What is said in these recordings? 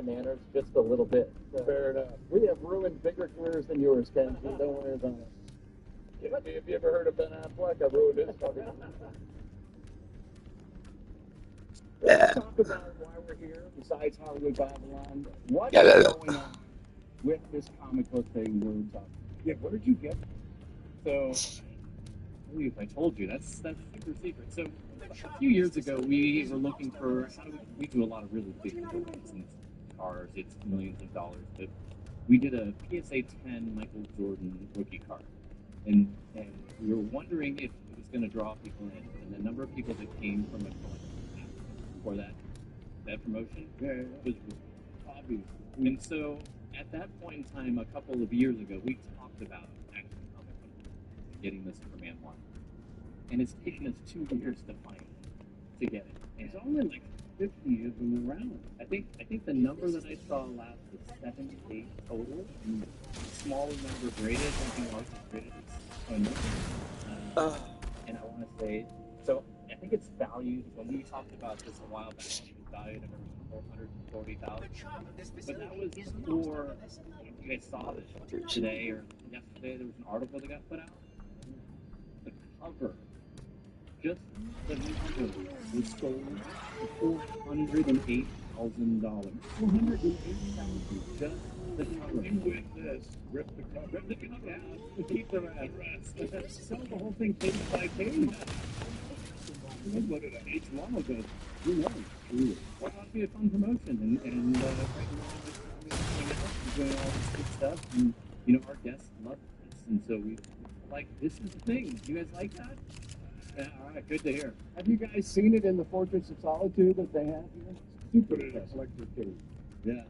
my manners just a little bit. Fair enough. We have ruined bigger careers than yours, Ken. So don't worry about it. Have you ever heard of Ben Affleck? I ruined his fucking. Let's talk about why we're here, besides Hollywood Babylon. What is going on with this comic book thing we're talking? Yeah, where did you get it? So, I believe I told you, that's super secret. So, a few years ago, we were looking for, how do we do a lot of really big movies and cars, it's millions of dollars, but we did a PSA 10 Michael Jordan rookie card. And we were wondering if it was going to draw people in. And the number of people that came from a collection for that promotion was obvious. And so, at that point in time, a couple of years ago, we talked about Action Comic Book, getting the Superman one. And it's taken us 2 years to get it. And There's only like 50 of them around. I think the number that I saw last was 78 total. And smaller number graded, something larger graded is 20. And I want to say, so I think it's valued, when we talked about this a while back, it was valued at around $440,000. But that was before, you guys saw this today or yesterday, there was an article that got put out. The cover, just the cover, was sold for $408,000. $408,000, just the cover. With this, rip the cover out, keep the rest. Sell the whole thing page by page. What did H long ago? Who knows? Well, it'd be a fun promotion, and right now we're doing all this good stuff, and our guests love this, and so we like, this is the thing. Do you guys like that? Yeah, all right, good to hear. Have you guys seen it in the Fortress of Solitude that they have here? Super collector case. Yeah.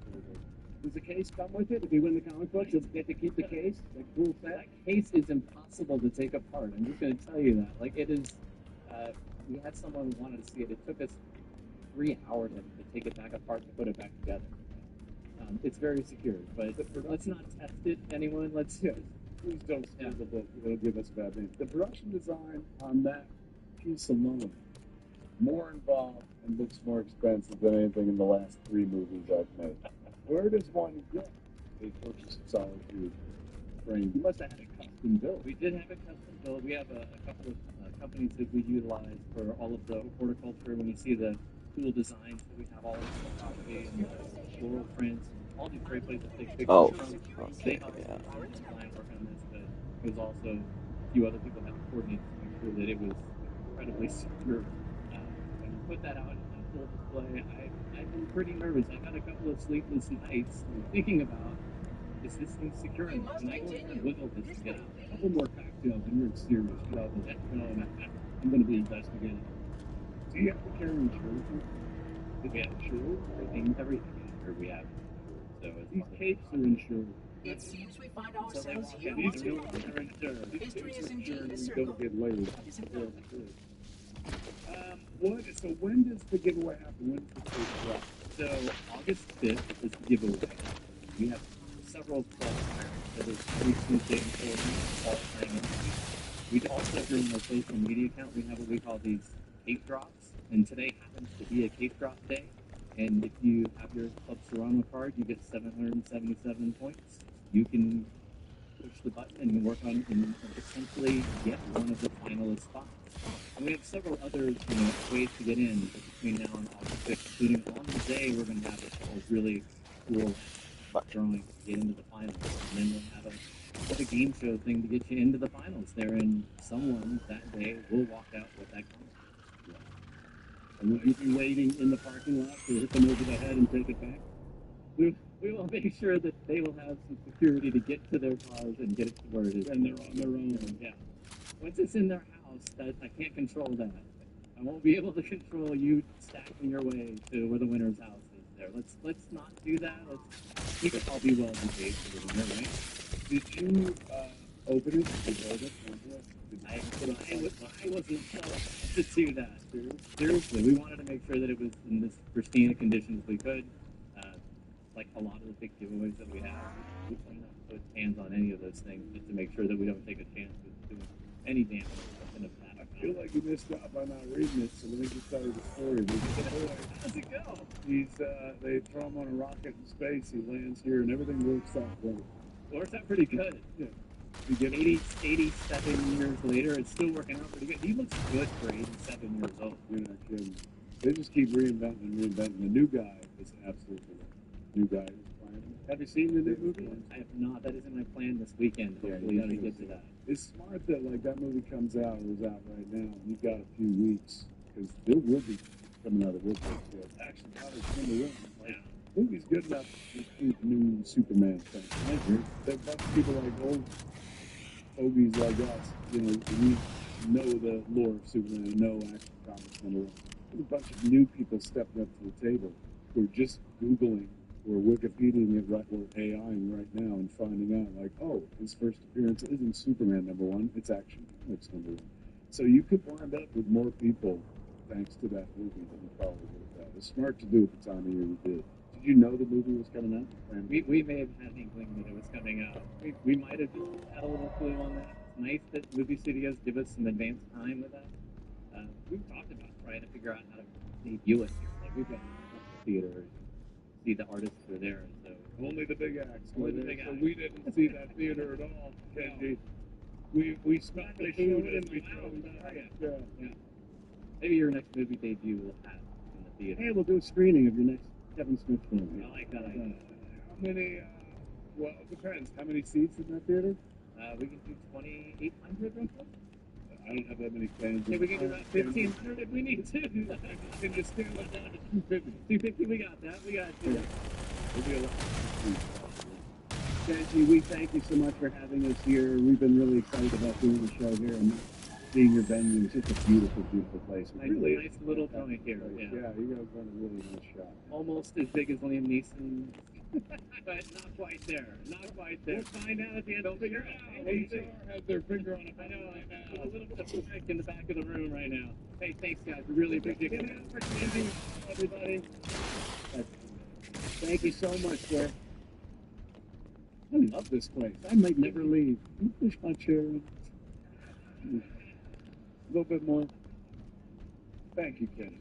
Does the case come with it? If you win the comic book, you'll get to keep the case? That cool set? That case is impossible to take apart. I'm just going to tell you that. Like, it is, we had someone who wanted to see it. It took us 3 hours to take it back apart to put it back together. It's very secure, but let's not test it, anyone. Let's please don't steal the book. It'll give us a bad name. The production design on that piece alone, more involved and looks more expensive than anything in the last 3 movies I've made. Where does one get a Fortress of Solitude frame? You must have had it custom built. We did have it custom built. We have a couple of companies that we utilize for all of the horticulture. When you see the cool designs that we have, all of the coffee and the floral prints, all these great places to take pictures from. They helped us work on this, but it was also a few other people that coordinated to make sure that it was incredibly secure. When you put that out on full display, I've been pretty nervous. I've had a couple of sleepless nights thinking about, is this thing secure enough? And I go and wiggle this to get out. A couple more cocktails and you're serious. I'm going to be investigating. Do you have to carry insurance? Do we have insurance? Everything here we have. So these capes are insured. It seems we find ourselves here. These are insured. History is indeed We don't get laid. So when does the giveaway happen? When does the tape drop? So August 5th is the giveaway. We have several clubs that is every Tuesday and Thursday. We also, during our social media account, we have what we call these cape drops. And today happens to be a cape drop day. And if you have your Club Serrano card, you get 777 points. You can push the button and work on and potentially get one of the finalist spots. And we have several other ways to get in between now and August 5th, including on the day we're going to have a really cool drawing to get into the finals. And then we'll have a game show thing to get you into the finals there, and someone that day will walk out with that comic. And will you be waiting in the parking lot to hit them over the head and take it back? We will make sure that they will have some security to get to their cars and get it to where it is. And they're on their own. Yeah. Once it's in their house, I can't control that. I won't be able to control you stacking your way to where the winner's house is there. Let's not do that. Let's keep it all be well behaved for the winner, right? Did you open it? I wasn't to do that. Seriously, we wanted to make sure that it was in as pristine a condition as we could. Like a lot of the big giveaways that we have, we try not to put hands on any of those things just to make sure that we don't take a chance with doing any damage in a bad feel like you missed out by not reading it, so let me just tell you the story. There's a boy. How's it go? They throw him on a rocket in space. He lands here, and everything works out great. Works out pretty good. Yeah. You get 87 years later, it's still working out pretty good. He looks good for 87 years old. You're not kidding. They just keep reinventing and reinventing. The new guy is absolutely right. New guy is playing. Have you seen the new movie? I have not. That isn't my plan this weekend. Yeah, Hopefully, you I'm gonna should get to see that. It's smart that like that movie comes out or is out right now. And you've got a few weeks because there will be coming out of woodwork. Yeah. Action Powers number one. Like, movie's good enough to shoot the new Superman thing. I agree. There are a bunch of people like old fogies like us. You know, we know the lore of Superman and know Action Comics number one. There's a bunch of new people stepping up to the table who are just Googling or Wikipediaing it right or AIing right now and finding out like, oh, his first appearance isn't Superman number one, it's Action Comics number one. So you could wind up with more people thanks to that movie than you probably would have had. It's smart to do at the time of year you did. Did you know the movie was coming out? And We may have had an inkling that it was coming out. We might have had a little clue on that. It's nice that movie studios give us some advance time with that. We've talked about trying to figure out how to debut it here. Like we've got a theater, see the artists who are there. So only the big acts. Only the big So acts. we didn't see that theater at all, Kenji. We smelled they showed it and we drove back. Yeah. Maybe your next movie debut will have in the theater. Hey, we'll do a screening of your next Kevin Smith film. I like that idea. How many? Well, it depends. How many seats in that theater? We can do 2,800 roughly. I don't have that many fans. Okay, we can do about 1,500 if we need to. Can you stand like that? 250. 250, we got that. We got it. It'll be a lot. Kenji, we thank you so much for having us here. We've been really excited about doing the show here and seeing your venue. It's just a beautiful, beautiful place. Nice little joint here. Yeah, you guys done a really nice shot. Almost as big as Liam Neeson, but not quite there. Not quite there. We'll find out at the end. They'll figure out. HR has their finger on it. I know. A little bit of pushback in the back of the room right now. Hey, thanks, guys. We really appreciate it. Everybody. Thank you so much, sir. I love this place. I might never leave. Can you push my chair in? A little bit more. Thank you, Ken.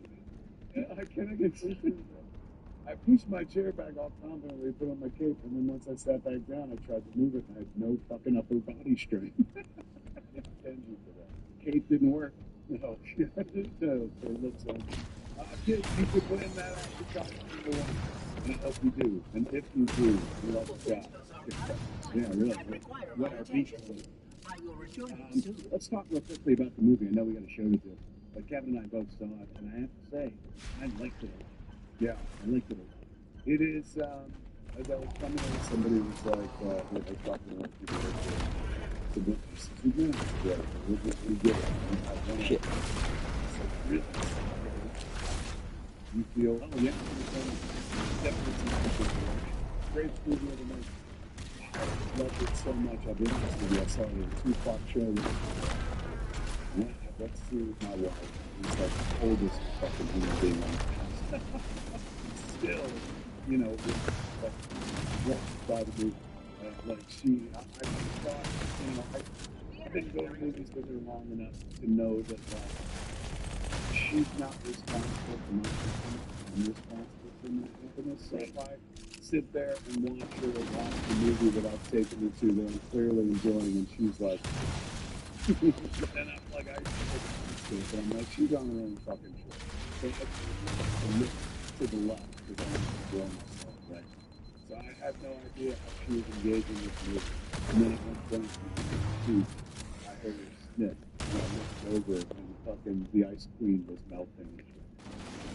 Can I get something? I pushed my chair back all confidently, put on my cape, and then once I sat back down, I tried to move it, and I had no fucking upper body strength. Kenji for that. Cape didn't work. No, no, so it looks like. Kids, you could win that off the top number one. And I hope you do. And if you do, you love the job. Yeah, really. What our beach was. Let's talk real quickly about the movie. I know we got a show to do. But Kevin and I both saw it, and I have to say, I liked it a lot. Yeah, I liked it a lot. It is, as I was coming in, somebody was like, what they talking about people the witness. Yeah, we get it. Shit. So really, you feel, oh yeah, definitely great movie of the night. I loved it so much. I've been to this movie. I saw it at a 2 o'clock show. Yeah, I got to see it with my wife. It's like the oldest fucking human being on the house. Still, you know, like, walked by the movie. Like I thought, you know, I've been going to movies with her long enough to know that, she's not responsible for my happiness. I'm responsible for my happiness. So if I sit there and watch her watch the movie that I've taken her to that I'm clearly enjoying, and she's like, and I'm like, but I'm like, she's on her own fucking shit. So I look to the left because I'm enjoying myself, right? So I had no idea how she was engaging with the movie. And then at one point, I heard her sniff, and I looked over, and fucking the Ice Queen was melting.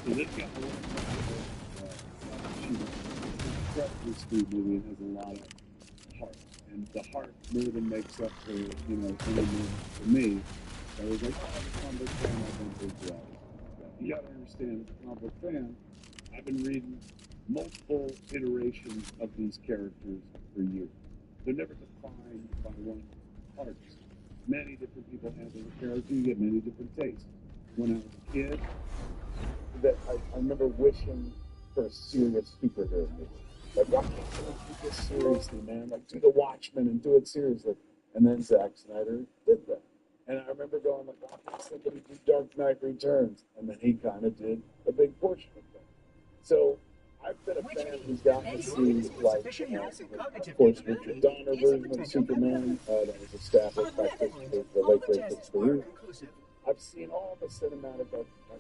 So this got a little she's an incredibly sweet movie and has a lot of heart. And the heart more than makes up for, you know, for me. I was like, oh, I'm a comic book fan, I've been big well. You gotta understand, as a comic book fan, I've been reading multiple iterations of these characters for years. They're never defined by one artist. Many different people handle the character, you get many different tastes. When I was a kid, That I remember wishing for a serious superhero movie. Like, why can't someone take this seriously, man? Like, do The Watchmen and do it seriously. And then Zack Snyder did that. And I remember going like, why can't somebody do Dark Knight Returns? And then he kind of did a big portion of that. So I've been a fan who's gotten to see, like, of course, Richard Donner version of Superman that was established by the late great Christopher Reeve. I've seen all the cinematic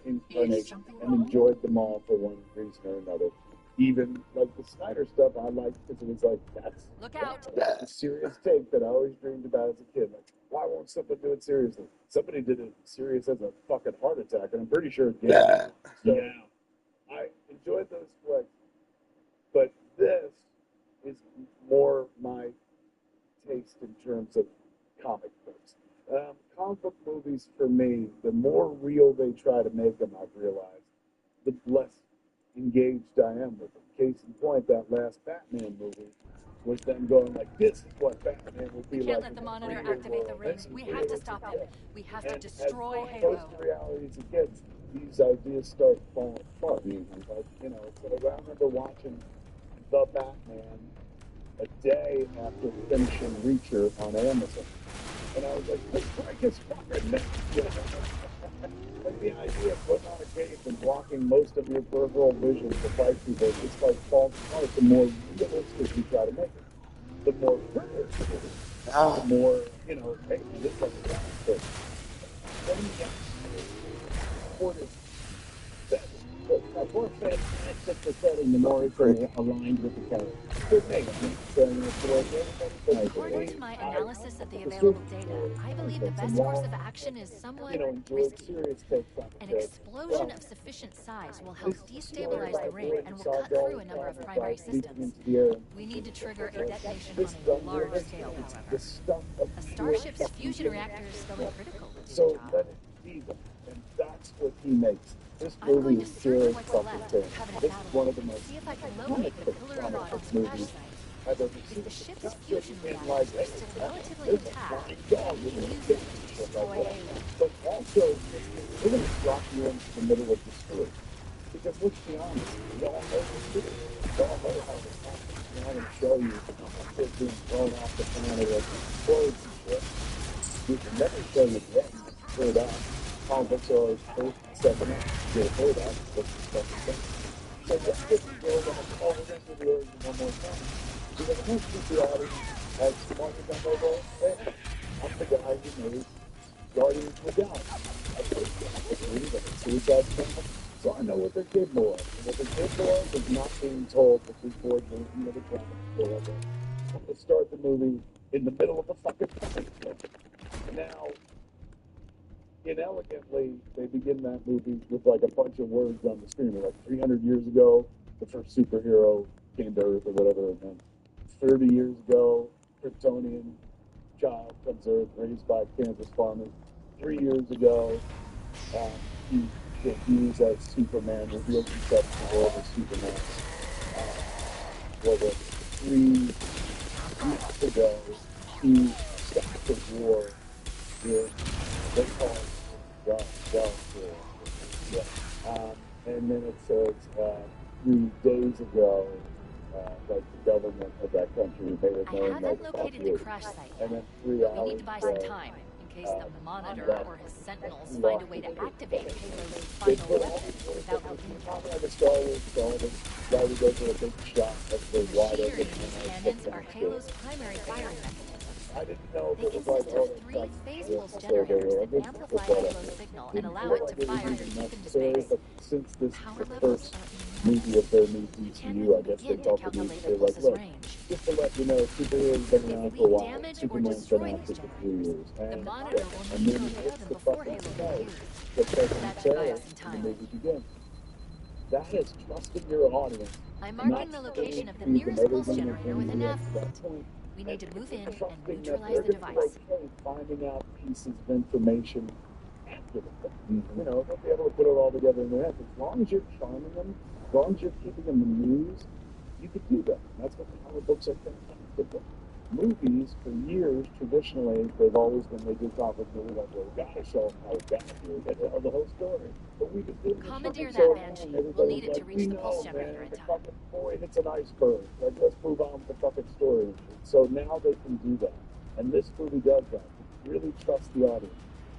incarnations and enjoyed them all for one reason or another. Even like the Snyder stuff, I liked because it was like that's a serious take that I always dreamed about as a kid. Like, why won't someone do it seriously? Somebody did it serious as a fucking heart attack, and I'm pretty sure it did. Yeah. So I enjoyed those flicks, but this is more my taste in terms of comic books. Comic book movies, for me, the more real they try to make them, I've realized, the less engaged I am with them. Case in point, that last Batman movie was them going like, this is what Batman will be We like. can't let the Monitor activate the ring. We have to stop him. We have to destroy As Halo. close to reality as it gets, these ideas start falling apart. Like, you know, so I remember watching The Batman a day after finishing Reacher on Amazon. And I was like, let's break his fucking neck. Like the idea of putting on a cape and blocking most of your peripheral vision to fight people just like falls apart. The more realistic you try to make it, the more realistic, the more, you know, hey, this doesn't happen. Then you get supportive. The more fantastic the setting, the more it's aligned with the character. It makes sense. According to my analysis of the available data, I believe the best course of action is somewhat risky. An explosion of sufficient size will help destabilize the ring and will cut through a number of primary systems. We need to trigger a detonation on a large scale, however. A starship's fusion reactor is still critical to this So job. let it be them, and that's what he makes. This I'm going movie to is search pure what's fucking left thing. of Covenant This is one of the Battle most see if I can locate the pillar of Rod's crash movies site. I've ever If seen. the ship's Not fusion just in reactors like, are hey, still relatively there's a intact, flying we dog can in use the it to kitchen, destroy like that. Halo. But also, we're going to drop you into the middle of the story. Because let's be honest, we all know the story. We all know how this happens. We want to show you kids being thrown off the planet as explodes and shit. We can never show you the end. Third act. Comic books are always first, second act. Your third act, what's the second thing? So let's just build on, oh, we're going to do the origin one more time. Because I don't think the audience has wanted them over. Hey, I'm the guy who made Guardians of the Galaxy. I played the Suicide Squad. So I know what they're capable of. And what they're capable of is not being told that this board will be the planet or whatever. I'm going to start the movie in the middle of the fucking fight. Now, inelegantly, they begin that movie with like a bunch of words on the screen. Like 300 years ago, the first superhero came to Earth or whatever, and then 30 years ago, Kryptonian child comes to Earth, raised by Kansas farmers. 3 years ago, he debuts as Superman, reveals himself to the world as Superman. What was it? 3 weeks ago, he stopped the war with, they call it and then it says 3 days ago, like the government of that country made it I known haven't that located the crash site and yet. then 3 We hours need to buy some time in case the Monitor or his Sentinels find a way to activate Halo's final weapon without losing like a Star Wars film, why we go for a big shot of the wide machinery open. in these cannons are Halo's primary firing mechanisms. I didn't know They if it was consist like, of 3 phase pulse generators that amplify Halo's signal and allow it to fire deep into space. but since this is Power the levels first are movie of their new can't DCU, I even guess they begin to felt the calculate need to the say, like, pulse's look, range. just to let you know, superheroes been around If for a we while. damage or Superman's destroy been these active for 3 years. the And, Monitor will and need then to it repair hits them the before fucking Halo sky. can use. The fucking That should buy trailer us some and the time. movie begins. That is trusting your audience. I'm Not marking the location of the feeding nearest pulse everything generator with a and nav to point. that point. We need to move in and Trusting that neutralize they're the going to be device. okay finding out pieces of information after the fact. You know, they'll be able to put it all together in their head. As long as you're charming them, as long as you're keeping them amused, you can do that. And that's what comic books are fantastic at. Movies, for years, traditionally, they've always been, they do comic movies like, well, we gotta show them how it got here, we gotta tell the whole story. But we've been doing this Commandeer fucking so that long, Banshee. everybody's We'll need it to like, reach we the pulse know, generator man, in the time. fucking boy hits an iceberg. Like, let's move on with the fucking story. So now they can do that. And this movie does that. It really trusts the audience.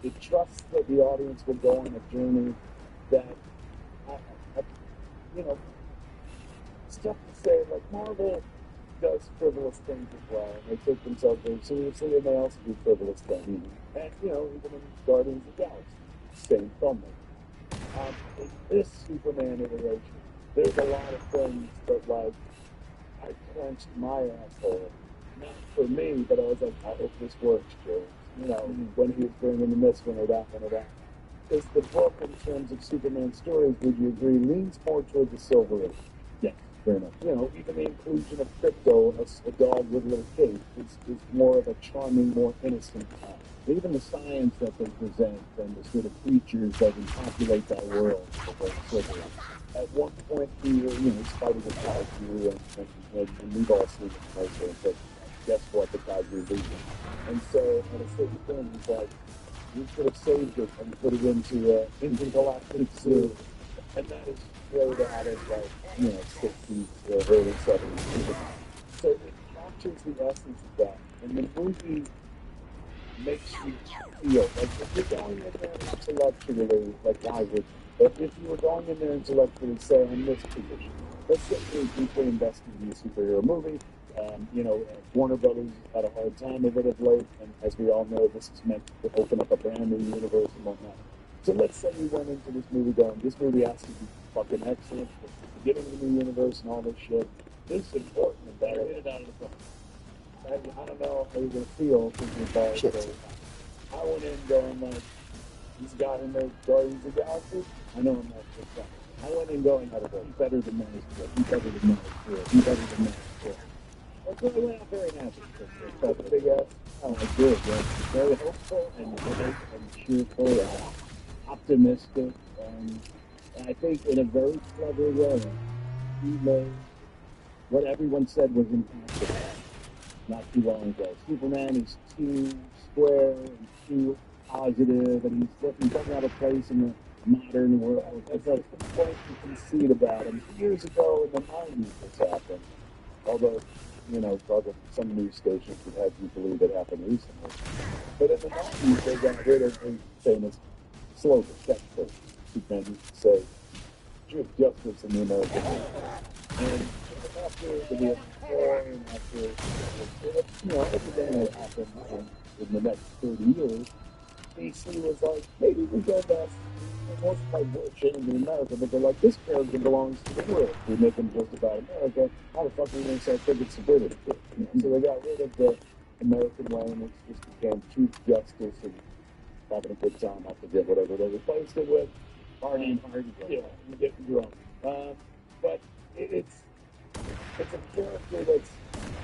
it trusts that the audience will go on a journey that, I, you know, it's tough to say, like, Marvel does frivolous things as well, and they take themselves very seriously, and they also do frivolous things. And, you know, even in Guardians of the Galaxy, same filmmaker. In this Superman iteration, there's a lot of things that, like, I clenched my asshole. Not for me, but I was like, I hope this works, Joe. You know, when he was bringing in this one or that one or that. Because the book, in terms of Superman stories, would you agree, leans more toward the Silver Age. Yes, very much. You know, even the inclusion of Crypto, a dog with a little cape, is more of a charming, more innocent time. Even the science that they present and the sort of creatures that populate that world. At one point, we were, you know, fighting with Kaiju, and we've all seen the commercial, but guess what, the Kaiju losing. And so, at a certain point, he's like, we could have saved it and put it into Galactic Zoo. And that is straight out of, like, you know, 60s, early 70s. So it captures the essence of that. And the movie makes you feel like if you're going in there intellectually, like I would, but if you were going in there intellectually, say, in this position, let's say you're deeply invested in a superhero movie. You know, Warner Brothers had a hard time of it of late, and as we all know, this is meant to open up a brand new universe and whatnot. So let's say you went into this movie going, this movie has to be fucking excellent, it's the beginning of the new universe and all this shit. This is important and better. Get it out of the book. I don't know how you're going to feel thinking about it. So I went in going like, he's got in there Guardians of the Galaxy. I know I'm not just that. I went in going, he's better than Man of Steel. He's better than Man of Steel. He's better than Man of Steel. That's why I went out very happy. That's a big ass. Oh, I did. Yeah. Very hopeful and cheerful and optimistic. And I think in a very clever way, he made what everyone said was impossible not too long ago. Superman is too square and too positive, and he doesn't have a place in the modern world. That's like the point you concede about him. Years ago in the 90s this happened. Although, you know, some news stations would have you believe it happened recently. But in the 90s, they got rid of the famous slogan, catchphrase. Superman used to say, truth, justice, in the American way. And after the Vietnam War and after, you know, everything that happened in the next 30 years, DC was like, maybe we go back. Most of my work changed in America, but they're like, this character belongs to the world. We make them just about America. How the fuck are we going to sell tickets to British? So they got rid of the American way, and it just became truth, justice, and having a good time. I forget whatever they replaced it with. Party and hard. Yeah, you get drunk. But it's a character that's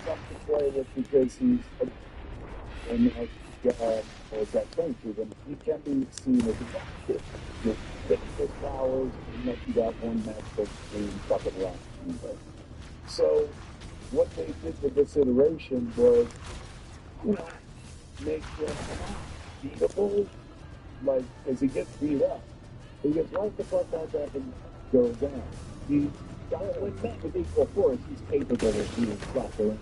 tough to play with because he's that thing to them. He can be seen as a doctor with powers, and you got one match that's being fucking wrong. So what they did with this iteration was, you know, make him beatable. Like, as he gets beat up, he gets right the fuck out there and goes down. When met with equal force, he's capable of being slapped around.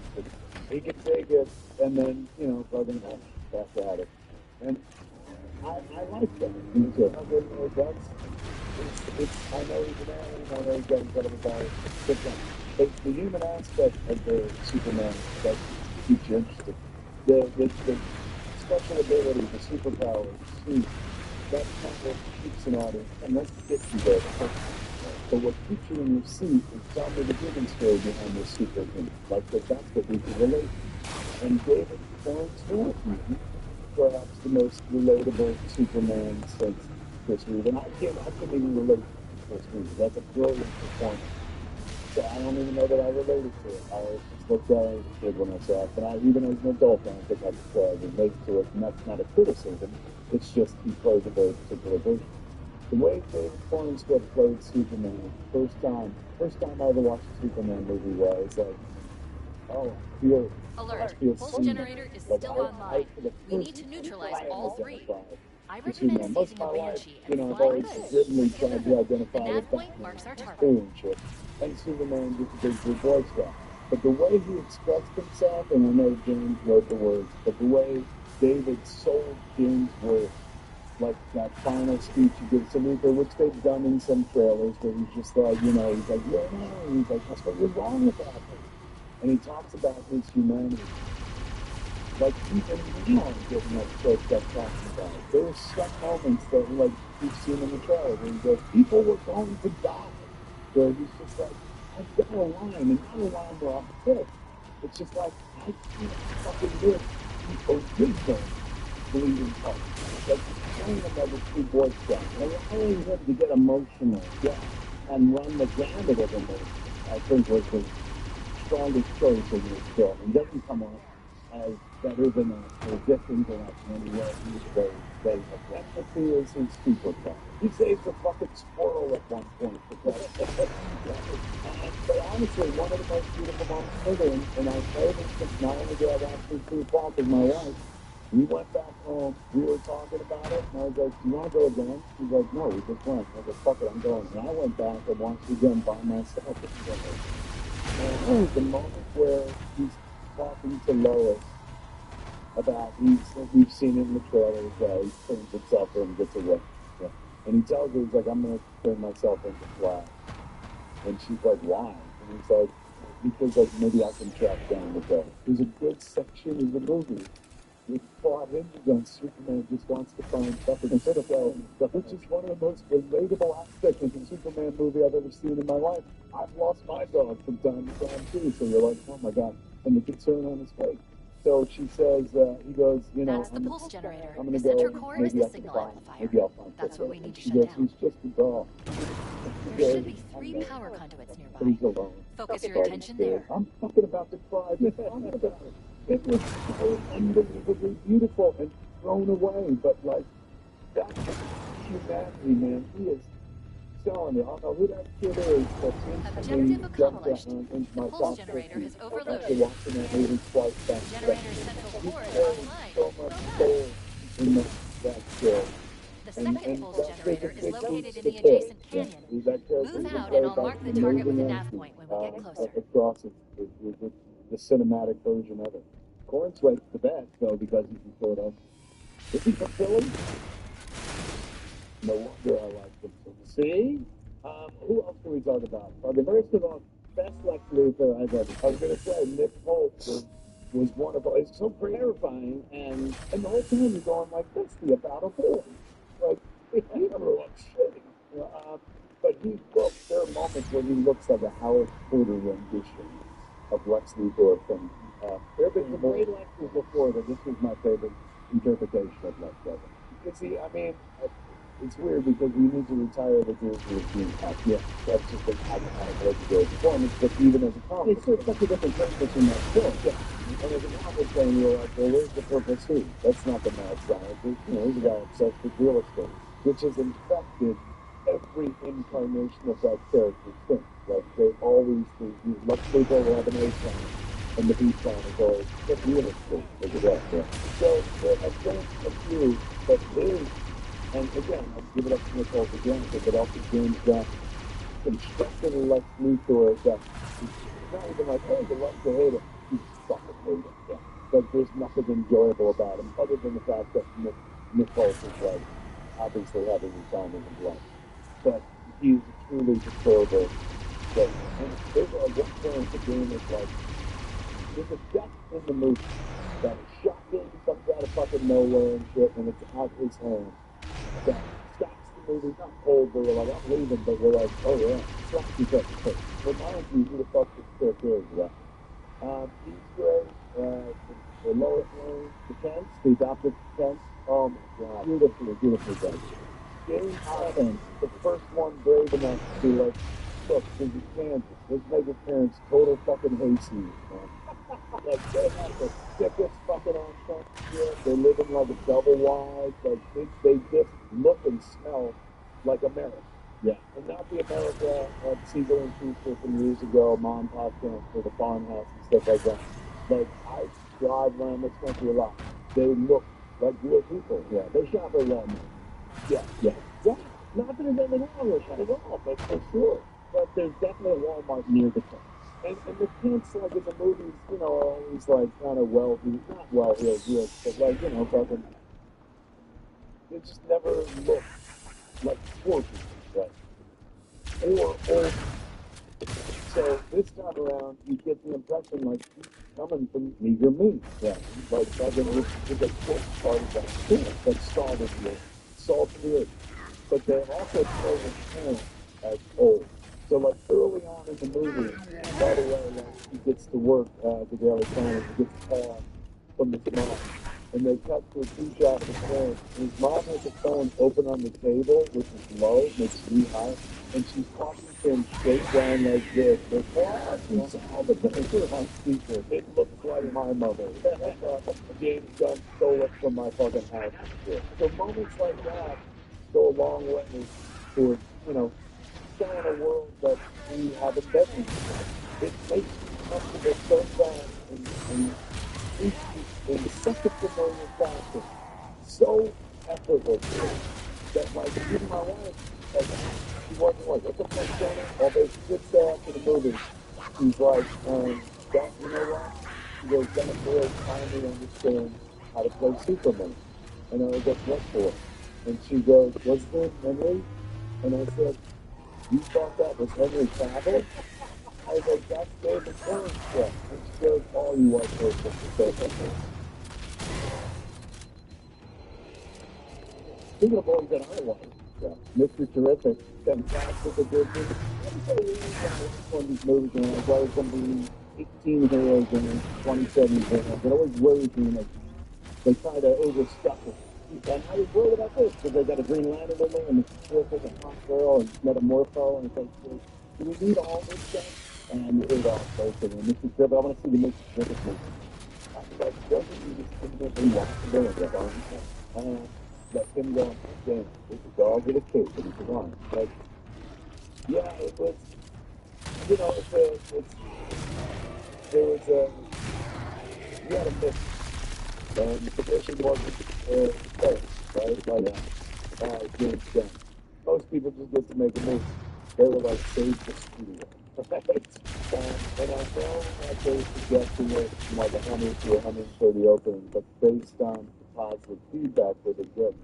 He can take it and then, you know, fucking back at it. And I like that. I know he's an alien, I know he's got incredible powers. But the human aspect of the Superman that keeps you interested. The special ability, the superpower, the suit, that kind of keeps an audience, and that's what gets you there. But what keeps you in your seat is probably the given story behind this superhuman. Like, that's what we can relate to. And David Thorne's Northman, perhaps the most relatable Superman since Chris Reeve. And I couldn't even relate to Chris Reeve. That's a brilliant performance. So I don't even know that I related to it. I just looked at it as a kid when I saw it. But even as an adult, I don't think I could relate to it. And that's not a criticism. It's just he plays a very particular version. The way David Cornscott played Superman, first time I ever watched a Superman movie was like, oh, Alert. I feel Pulse seen. generator is Like, still online. We need to neutralize all three. I recommend Most seizing of a my life, banshee you and know, I've flying always good. written tried to identify The with nav point Batman. marks our target. Cool and shit. And Superman just a big blue boy stuff. But the way he expressed himself, and I know James wrote the words, but the way David sold James' words like that final speech he gives to Luther, which they've done in some trailers, where he's just like, you know, he's like, yeah, no, he's like, that's what was wrong about him. And he talks about his humanity. Like, even now, I'm getting that choked up talking about it. There were some moments that, like, we've seen in the trailer where he goes, people were going to die. Where he's just like, I've got a line, and not a line where I'm pissed. It's just like, I can't fucking live the original bleeding heart. Like, showing him like a true Boy Scout. Allowing him to get emotional, yeah, and run the gamut of emotion, I think was the strongest choice in this film. It doesn't come off as better than us or different than us in any way. He's very empathy is his superpower. He saves a fucking squirrel at one point. But honestly, one of the most beautiful moments ever, and I know this because not only did I watch this through talk with my wife, we went back home, we were talking about it, and I was like, do you want to go again? She's like, no, we just went. I was like, fuck it, I'm going. And I went back and watched it again by myself. And the moment where he's talking to Lois about, we've seen it in the trailers, he turns himself in and gets away. Yeah. And he tells her, he's like, I'm going to turn myself into Flash. And she's like, why? And he's like, because like maybe I can track down the guy. There's a good section in the movie with Claude hinges on Superman just wants to find fucking himself, which is one of the most relatable aspects of the Superman movie I've ever seen in my life. I've lost my dog from time to time too, so you're like, oh my god, and the concern on his face. So she says, he goes, you know, That's the pulse generator. I'm The gonna center go, core is maybe the I can signal find, amplifier. maybe I'll find That's what we need to She shut goes, down. he's just a dog. There should be 3 power conduits But he's nearby. alone. Focus your attention there. I'm fucking about to cry just talking about it. It was so unbelievably beautiful and thrown away, but like, that's humanity, man. He is telling you, I don't know who that kid is, but Objective accomplished. into The my pulse top generator has 50 overloaded. after watching that movie twice back to back. Generator's central core is There's offline. so Well much done. soul in that show. The second pulse that's generator is big located in to the fill. adjacent canyon. Yeah, that character Move is out played and I'll by mark the an target with a amazing nav actor, point when we get closer. across the cinematic version of it. Corn's right the best, though, because he's sort of. Is he from Philly? No wonder I like him. See? Who else can we talk about? Okay, first of all, best Lex Luthor I've ever seen. I was going to say, Nick Holt was wonderful. It's so terrifying, and the whole time you're going like, that's the about a boy. Like, he grew up shitty. But there are moments when he looks like a Howard Porter rendition of Lex Luthor from, there have been some great Lexes before, but this was my favorite interpretation of Lex Luthor. Because it's weird because we need to retire the Jersey of Gene Hack. Yeah, that's just an iconic legendary performance, but even as a comic, it's just such a different purpose in that film. Yeah. And as a comic fan, you're like, well, where's the purpose here? That's not the mad scientist. He's a guy obsessed with real estate, which has infected every incarnation of that character since. Like, they always, Lex Luthor will have an A sign, and the B sign is always just real estate. Look at that, yeah. So, I've done a few, but there's, and again, I'll give it up to Nick Holt again, but also James Gunn constructing Lex Luthor that he's not even like, oh, the love to hate him. He's fucking hate him. Yeah. But there's nothing enjoyable about him other than the fact that Nick Holt is like obviously having his time in his life. But he's truly deplorable. But there's a one point the game is like, there's a death in the movie that is shocking, comes out of fucking nowhere and shit, and it's out his hand. That stops the movie, not cold, but we're like, I'm leaving, but we're like, oh yeah, slaps you up the face. Reminds you who the fuck this character is, right? He's great, the Lois Lane, the Kents, the adopted Kents, oh my god, beautifully done. James Gunn, the first one brave enough to be like, look, this is Kansas, let's make his parents total fucking hayseeds, man. Like, they have the sickest fucking accent shit. They live in like a double wide. Like, they just look and smell like America. Yeah. And not the America of Siegel and Schuster from years ago, mom and pop camp for the farmhouse and stuff like that. Like, I drive around this country a lot. They look like real people. Yeah. They shop at Walmart. Yeah. Yeah. Yeah. Not that there's anything wrong with that at all, but for sure. But there's definitely a Walmart near the place. And the kids, like, in the movies, are always, like, kind of not well-heeled, but, like, fucking It just never looked like Scorpion, right? Or old. So this time around, you get the impression like he's coming from Meager Me. Yeah. Like Megan was a quick part of that film that started with Salt of the Earth. But they also play his hand as old. So like early on in the movie, right away, like he gets to work at the Daily Planet, he gets called from his mom. And they cut to a two-shot of his phone. And his mom has the phone open on the table, which is low, makes it really high. And she's talking to him straight down like this. But, you saw the picture on speaker. It looks like my mother. James Gunn stole it from my fucking house. So moments like that go a long way towards, showing a world that we haven't been in. It makes you comfortable so fast and in such a familiar fashion, so effortlessly, that like even my wife, like, she wasn't like, what the fuck's going on? Although she did say after the movie, she's like, that, you know what? She goes, that boy finally understands how to play Superman. And I was like, what for? And she goes, what's his name, Henry? And I said, you thought that was Henry Cavill? I was like, that's David Byrne's stuff. And she goes, oh, you white person. Speaking of boys that I like, Mr. Terrific, fantastic addition. I believe one of these movies, like, why there's going to be 18 heroes and 27 heroes. It always worries me, like, they try to overstuff it. And I was worried about this, because they got a Green Lantern in there, and Mr. Terrific, a hot girl, and Metamorpho, and it's like, do we need all this stuff? And it all goes in. Mr. Terrific, I want to see the Mr. Terrific movie. I was like, doesn't he just simply watch the movie? Let him go on his game. It's a dog with a cape, and he's on. Like, yeah, it was, there was you had a miss. And the position wasn't fair, right? Like, James Gunn. Most people just get to make a movie. They were like, save the studio. Right? And I know that they're suggesting it from like 100 to 130 openings, but based on the positive feedback that they get,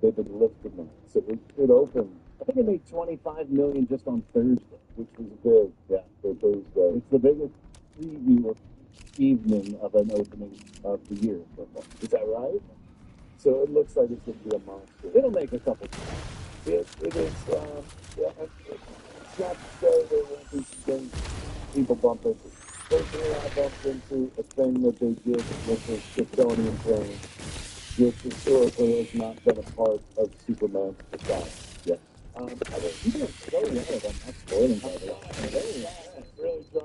they've been lifting them. So it opened. I think it made $25 million just on Thursday, which was big. Yeah, for Thursday. It's the biggest preview evening of an opening of the year so far. Is that right? So it looks like it's going to be a monster. It'll make a couple. It is. Yeah. It's not to say there won't be some things people bump into. Personally, I bumped into a thing that they did with the Kryptonian plane, which historically has not been a part of Superman's facade. Yes. I mean, you did so well on not spoiling by the way.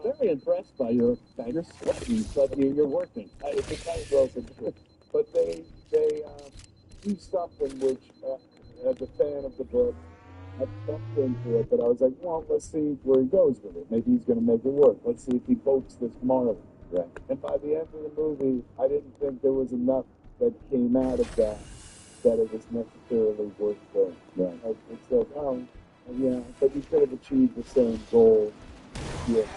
Very impressed by your sweating, but you're working. It's a tight rope, but they do something which, as a fan of the book, I bumped into it, but I was like, well, let's see where he goes with it. Maybe he's going to make it work. Let's see if he pokes this Marley. Right. And by the end of the movie, I didn't think there was enough that came out of that it was necessarily worth doing. Right. It's like, oh, yeah, but you could have achieved the same goal with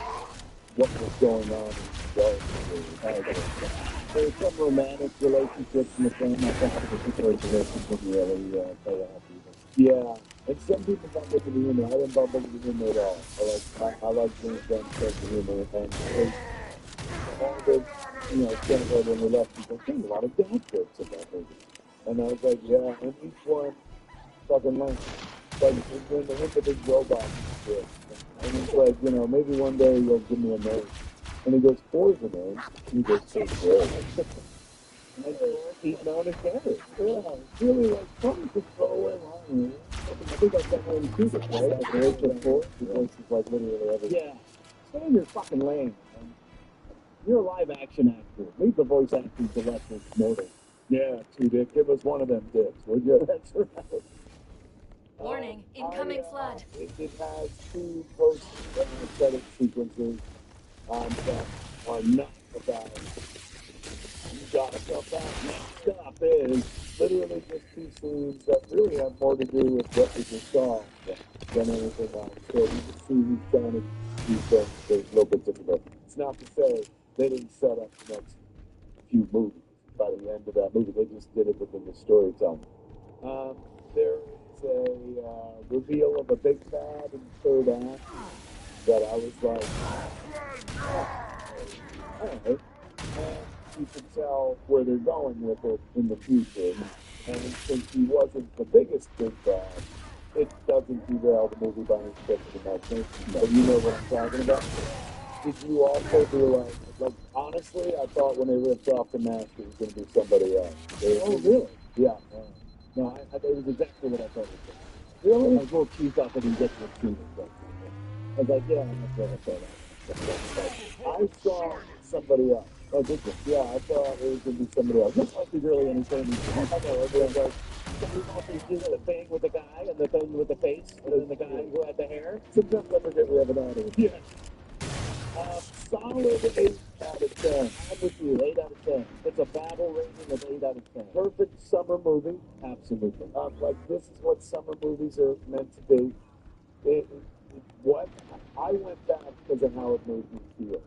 what was going on in the there's some romantic relationships in the film. I think the particular relationship really play out. Yeah, and some people bump into the humor. I didn't bump into the humor at all. I like James Gunn's sense of humor, and all the, celebrated when we left, people think a lot of dad jokes about movies. And I was like, yeah, and each one fucking lands. Like, when they hit the big robot and shit. And he's like, maybe one day you'll give me a name. And he goes, Four's a name. And he goes, so great. And he's known as Gary. Yeah, it's really like fun to throw away line. I think that's that one too, right? Like, voice of Four. The voice is like literally everything. Yeah. Stay in your fucking lane, man. You're a live action actor. Leave the voice acting to Leslie Mortal. Yeah, Dick. Give us one of them dicks, would you? That's right. Warning, incoming flood. It has two post-credit sequences that are not about you gotta jump out now. Stuff is literally just two scenes that really have more to do with what we just saw than anything else. So you can see who's trying to do things. There's a little bit difficult. It's not to say they didn't set up the next few movies by the end of that movie. They just did it within the storytelling. There is a reveal of a big bad in the third act that I was like, all right. And you can tell where they're going with it in the future. And since he wasn't the biggest big bad, it doesn't derail the movie by any stretch of the imagination. But you know what I'm talking about? Did you also realize, like, honestly, I thought when they ripped off the mask, it was going to be somebody else. Oh, really? Yeah. No, it was exactly what I thought it was. Really? I was a little cheesed off. I didn't get to see it. I was like, yeah, that's what I thought. I saw somebody else. Oh, did you? Yeah, I thought it was going to be somebody else. This must be really entertaining. I know, everyone's like, we've also seen the thing with the guy and the thing with the face and then the guy who had the hair. Sometimes I forget we have an audience. Yeah. Solid 8 out of 10. I'm with you, 8 out of 10. It's a battle rating of 8 out of 10. Perfect summer movie. Absolutely. Like, this is what summer movies are meant to be. What I went back because of how it made me feel.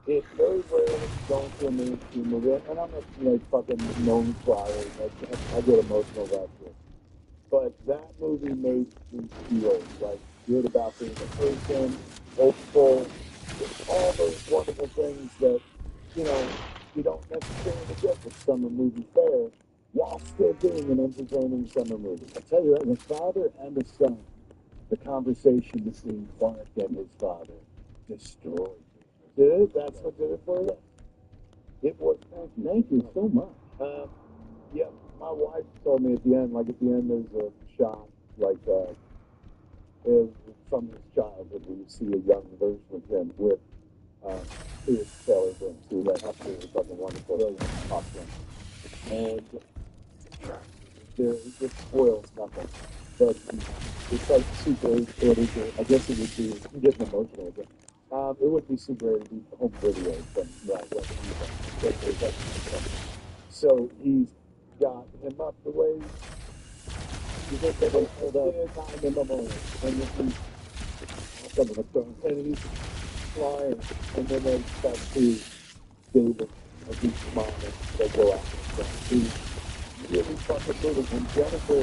It very rarely going to a mainstream movie, and I'm not like fucking known flyer. I get emotional about this. But that movie made me feel like good about being a person, hopeful, all those wonderful things that, you don't necessarily get with summer movie fare, while still being an entertaining summer movie. I tell you what, the father and the son, the conversation between Clark and his father destroyed me. Did it? That's what did it for you? It was. Thank you so much. Yeah, my wife told me at the end there's a shot from his childhood where you see a young version of him with Felix Taylor who that absolutely fucking wonderful popcorn. And it just spoils nothing. But it's like super 8 I guess it would be, I'm getting emotional again. It would be super 8 home video from so he's got him up the way you think they're going to hold up time in the moment. And he's flying, and then they start to David and his mom, and they go after him. He's really fucking brutal. And Jennifer,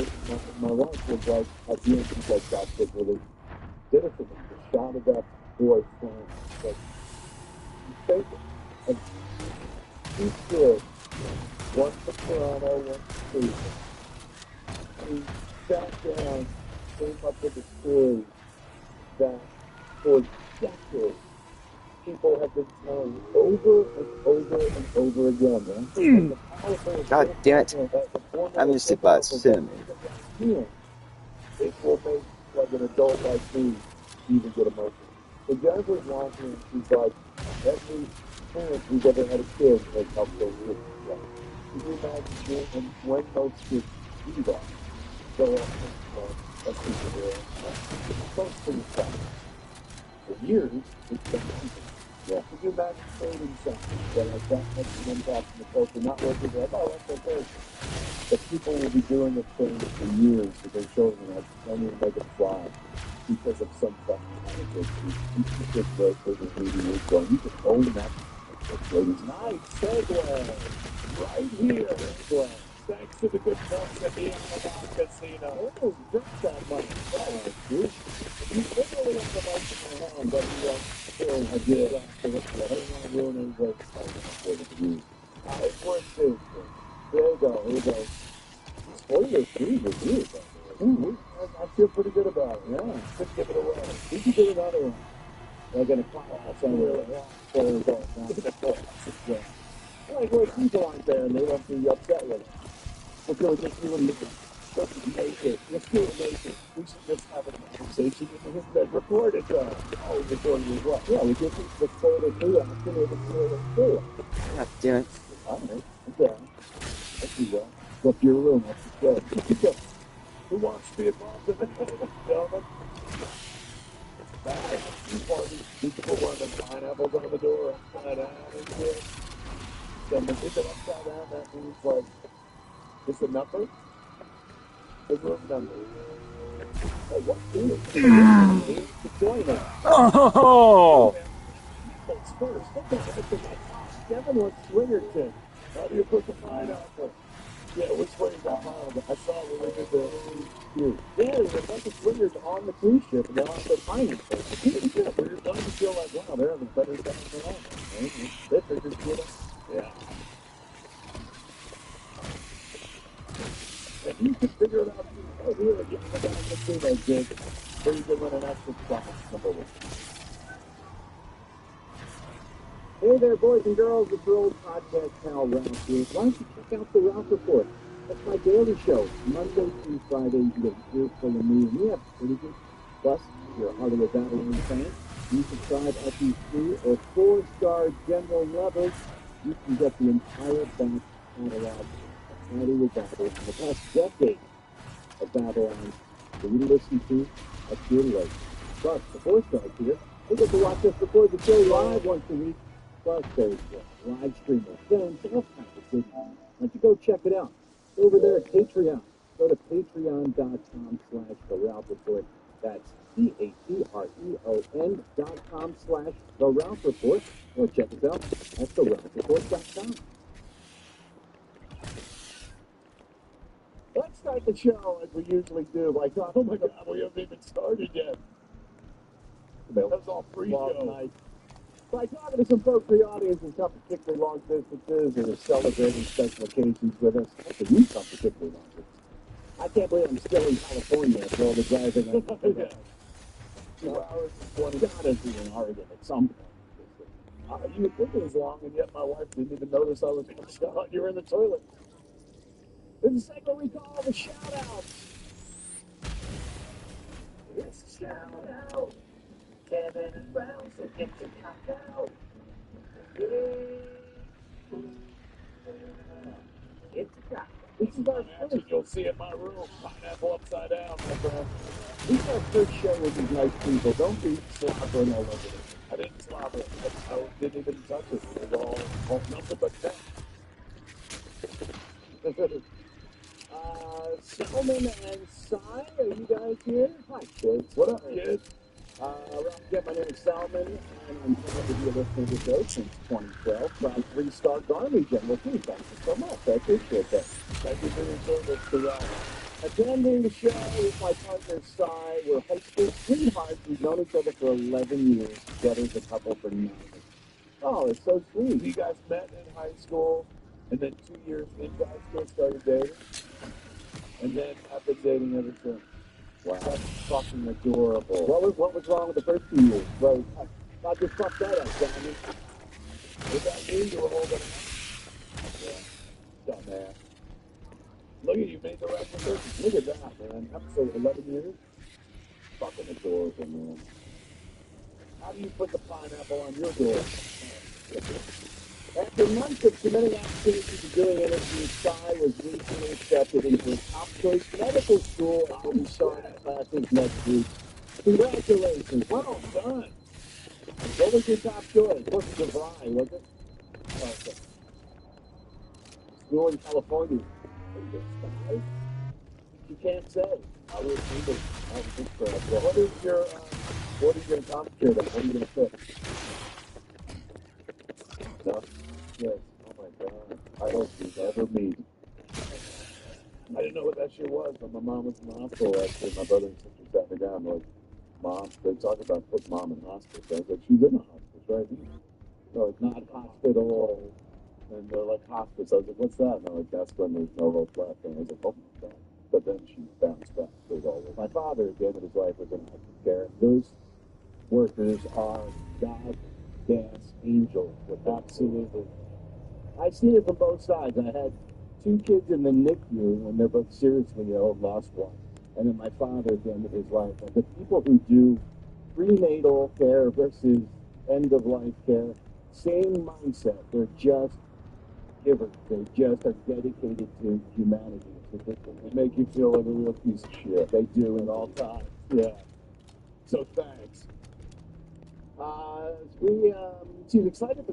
my wife, was like, at the end, she's like, that's what really did it for me. The shot of that boy flying. Like, you think of two kids, one from Toronto, one from Cleveland. He sat down, came up with a story that for decades people have been telling over and over and over again. Man. God damn it. I'm gonna sleep by soon. It will make like an adult like me even get emotional. So Jennifer's watching and she's like, every parent who's ever had a kid has helped those kids. Can you imagine when those kids do that? So that's super for years, it's been yeah. Could you imagine creating something that has that much of an impact on the culture, not working like, oh, that's okay. But people will be doing it for years with their children, like, don't even make it fly because of some fucking kids wrote for the 80 years ago. You can own that. Nice segue. Right here. Segue. Thanks to the good folks at the Amazon Casino. Oh, drink that much. Dude. You literally have the mic in my hand, but you I did. I don't want to ruin anybody's time. It's worth it. There you go. Here you go. Spoiler free review. I feel pretty good about it. Yeah. Just give it away. We can do another one. They're going to call somewhere. Yeah. Like, where people aren't there and they won't be upset with it. Because just doing it. Let's make it. Let's do it naked. We should just have a conversation and then record it. Record it as well. Yeah, we just record it through after we record it through. God damn it. All right. Okay. Let's do that. Go up to your room. Let's go. Who wants to be involved in it? Gentlemen? People want the pineapples on the door upside down and shit. Then when it's upside down, that means like it's a number. The room number. Hey, what is it? Join us. Oh! First. Kevin was Swingerton. How do you put the pineapple? Yeah, which way is that mild? I saw it when we did the cruise. Yeah, there's a bunch of swingers on the cruise ship, and they're on the pineapple. Yeah, we're starting to feel like, wow, they're having a better time than I am. Right? They figured shit out. Yeah. If you could figure it out, oh, here, you can go down the casino, Jake. So you can win an extra spot. Number one. Hey there, boys and girls. It's your old podcast pal, Ralph here. Why don't you check out the Ralph Report? That's my daily show, Monday through Friday. You get an earful of me and me up pretty good. Plus, if you're a Heart of the Babylon fan, you subscribe at the 3 or 4-star general levels. You can get the entire back catalog of Heart of the Babylon, the past decade of Babylon for you to listen to at your leisure. Plus, the 4-stars here, they get to watch us record the show live once a week. Plus, there's live stream of films, all kinds of things. Why don't you go check it out? Over there at Patreon. Go to patreon.com/The Ralph Report. That's patreon.com/The Ralph Report. Or check us out at TheRalphReport.com. Let's start the show like we usually do. Like, oh my God, we haven't even started yet. That was all pre-show. Night. By talking to some folks in the audience who've come particularly long distances or are celebrating special occasions with us. Actually, you come particularly long distance. I can't believe I'm still in California after all the driving. 2 hours and 20. Gotta be in Oregon at some point. You would think it was long, and yet my wife didn't even notice I was gone. You were in the toilet. This is a segment we call the shout-outs. It's a shout-out. Kevin and Brown, so get your cock out. It's a cock. This is our first. You'll see in my room. Pineapple upside down, my friend. This is our first show with these nice people. Don't be slobbering all over it. I didn't slobber it. I didn't even touch it. It was all nothing but that. Selman and Cy, are you guys here? Hi, kids. What up, kids? Again, my name is Salman, and I'm proud to be a listener to the show since 2012 from 3-star Army General Team. Thank you so much. I appreciate that. Thank you for your service to attending the show with my partner, Cy. We're high school sweethearts. We've known each other for 11 years, together as a couple for 9. Oh, it's so sweet. You guys met in high school, and then 2 years into high school started dating, and then have been dating ever since. Wow, that's fucking adorable. What was wrong with the first 2 years? Well, I just fucked that up, Johnny. What that mean? You were holding it? Yeah. Dumbass. Look at you, made the rest of it. Look at that, man. Episode 11 years? Fucking adorable, man. How do you put the pineapple on your door? After months of submitting applications and doing interviews, Cy was recently accepted into a top choice medical school and will be starting classes next week. Congratulations. Well done. What was your top choice? Wasn't DeVry, was it? Okay. School in California. Cy? You can't say. I would think it. I would think so. What is your, what are you going to concentrate on? What are you going to pick? No? Yes. Oh my God. I hope you never meet. I didn't know what that shit was, but my mom was in the hospital actually. My brother and sister sat me down like, Mom, they talk about putting Mom in hospice. I was like, she's in the hospice, right? No, it's not hospital. And they're like, hospice. I was like, what's that? And they're like, that's when there's no hope left. And I was like, oh my God. But then she bounced back. It was all over. My father, at the end of his life, was in hospice care. Those workers are God-damn angels. Absolutely. I've seen it from both sides. I had 2 kids in the NICU, and they're both seriously ill, lost one. And then my father, at the end of his life, the people who do prenatal care versus end-of-life care, same mindset. They're just givers. They just are dedicated to humanity. It's ridiculous. They make you feel like a real piece of shit. They do at all times. Yeah. So thanks. She's excited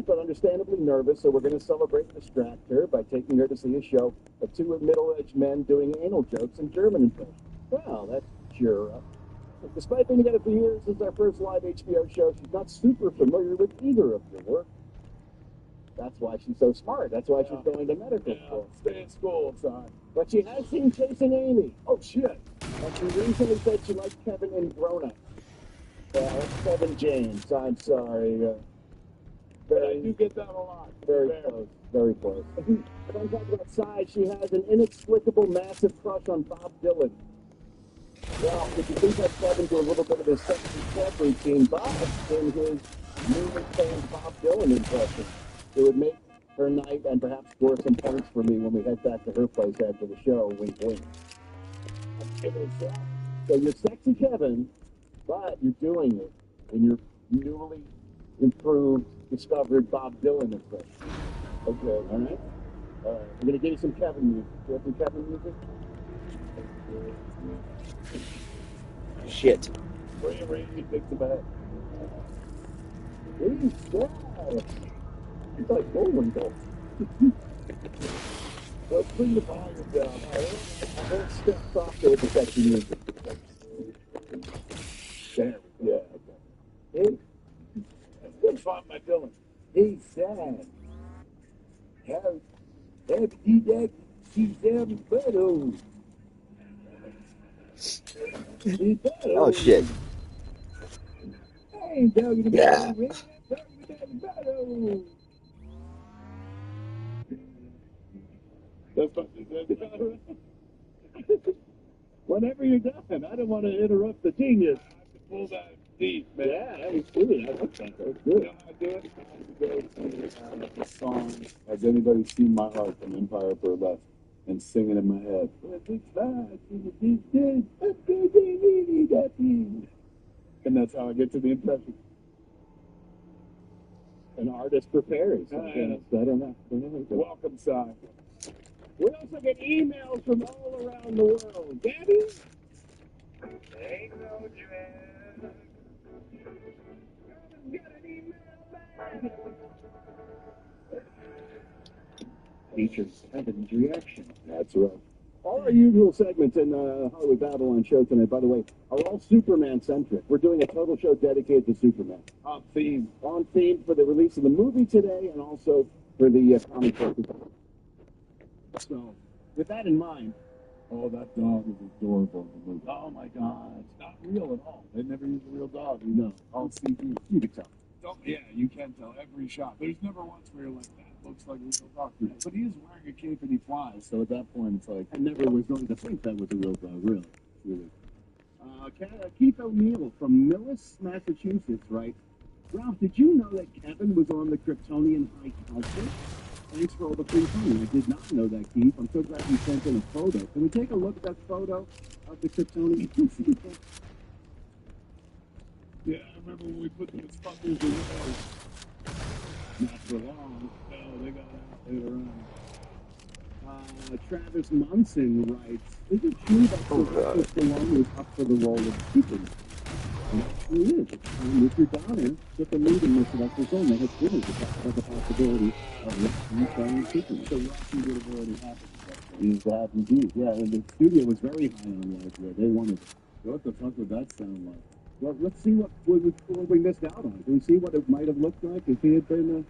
but understandably nervous, so we're going to celebrate and distract her by taking her to see a show of 2 middle-aged men doing anal jokes in German impression. Well, that's cheer up. Despite being together for years since our first live HBO show, she's not super familiar with either of your work. That's why she's so smart. That's why she's going to medical school. Stay in school, son. But she has seen Chasing Amy. Oh, shit. And she recently said she liked Kevin in Grown Up. Yeah, that's Kevin James. I'm sorry. But I do get that a lot. Very close. Very close. When I'm talking about size, she has an inexplicable, massive crush on Bob Dylan. Well, if you think that Kevin do a little bit of his sexy step routine, Bob in his newly famed Bob Dylan impression, it would make her night and perhaps score some points for me when we head back to her place after the show. Wink, wink. Give it a shot. So you're sexy Kevin, but you're doing it in your newly improved, discovered Bob Dylan impression. Okay, all right? All right, we're going to give you some Kevin music. Do you have some Kevin music? Shit. Ray thinks about it. He's sad. He's like Bullwinkle. Let's bring the volume down. All right? Don't step softer with the sexy music. There we go. Yeah, okay. That's good fun by Dylan. He's sad. Happy that she's having better. Oh shit. I ain't talking about Yeah. you, man. I'm talking about better. That's what she said. Whenever you're done, I don't want to interrupt the genius. I have to pull that deep, man. Yeah, that was good. I like that. That was good. You know how I do it? I have to go to the song, Has Anybody Seen My Heart from Empire Burlesque, and sing it in my head. And that's how I get to the impression. An artist prepares. I don't know. Welcome, Si. We also get emails from all around the world. Gabby? Ain't no drag. Got an email back. Features Kevin's reaction. That's right. All our usual segments in Hollywood Babylon show tonight, by the way, are all Superman-centric. We're doing a total show dedicated to Superman. On theme for the release of the movie today and also for the comic book. So, with that in mind, oh, that dog is adorable in the movie. Oh, my God. It's not real at all. They never use a real dog, you know. All CG. You can tell. Yeah, you can tell every shot. There's never once where you're like, that looks like a real dog. But he is wearing a cape and he flies, so at that point it's like... I never was going to think that was a real dog, really. Keith O'Neill from Millis, Massachusetts, writes, Ralph, did you know that Kevin was on the Kryptonian High Council? Thanks for all the free time. I did not know that, Keith. I'm so glad you sent in a photo. Can we take a look at that photo of the Kryptonian people? Yeah, I remember when we put those fuckers in there. Not for long. No, they got out later on. Travis Munson writes, is it true that Sylvester Stallone was up for the role of Superman? And it actually is. Richard Donner took a meeting with Sylvester Stallone. They had dinner to talk about the possibility of replaying Superman. So Rocky would have already happened. It that indeed. Yeah, and the studio was very high on Roger. They wanted it. What the fuck would that sound like? Well, let's see what we missed out on. Can we see what it might have looked like if he had been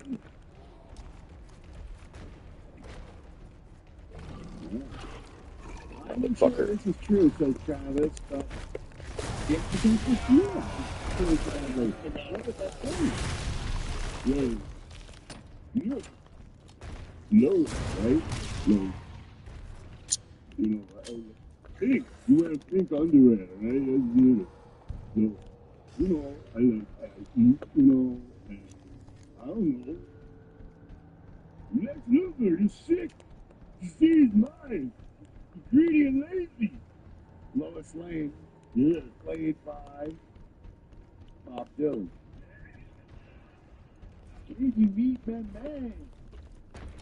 I'm not sure this is true, says Travis, but yeah, you think it's true. What did that say? No, right? No. You know, pink. You wear pink underwear, right? That's good. So, you know, I like eat, you know, and I don't know. Lex Luthor, he's sick. He's mine. He's greedy and lazy. Lois Lane, Yeah. played by Bob Dylan. Greedy meat man.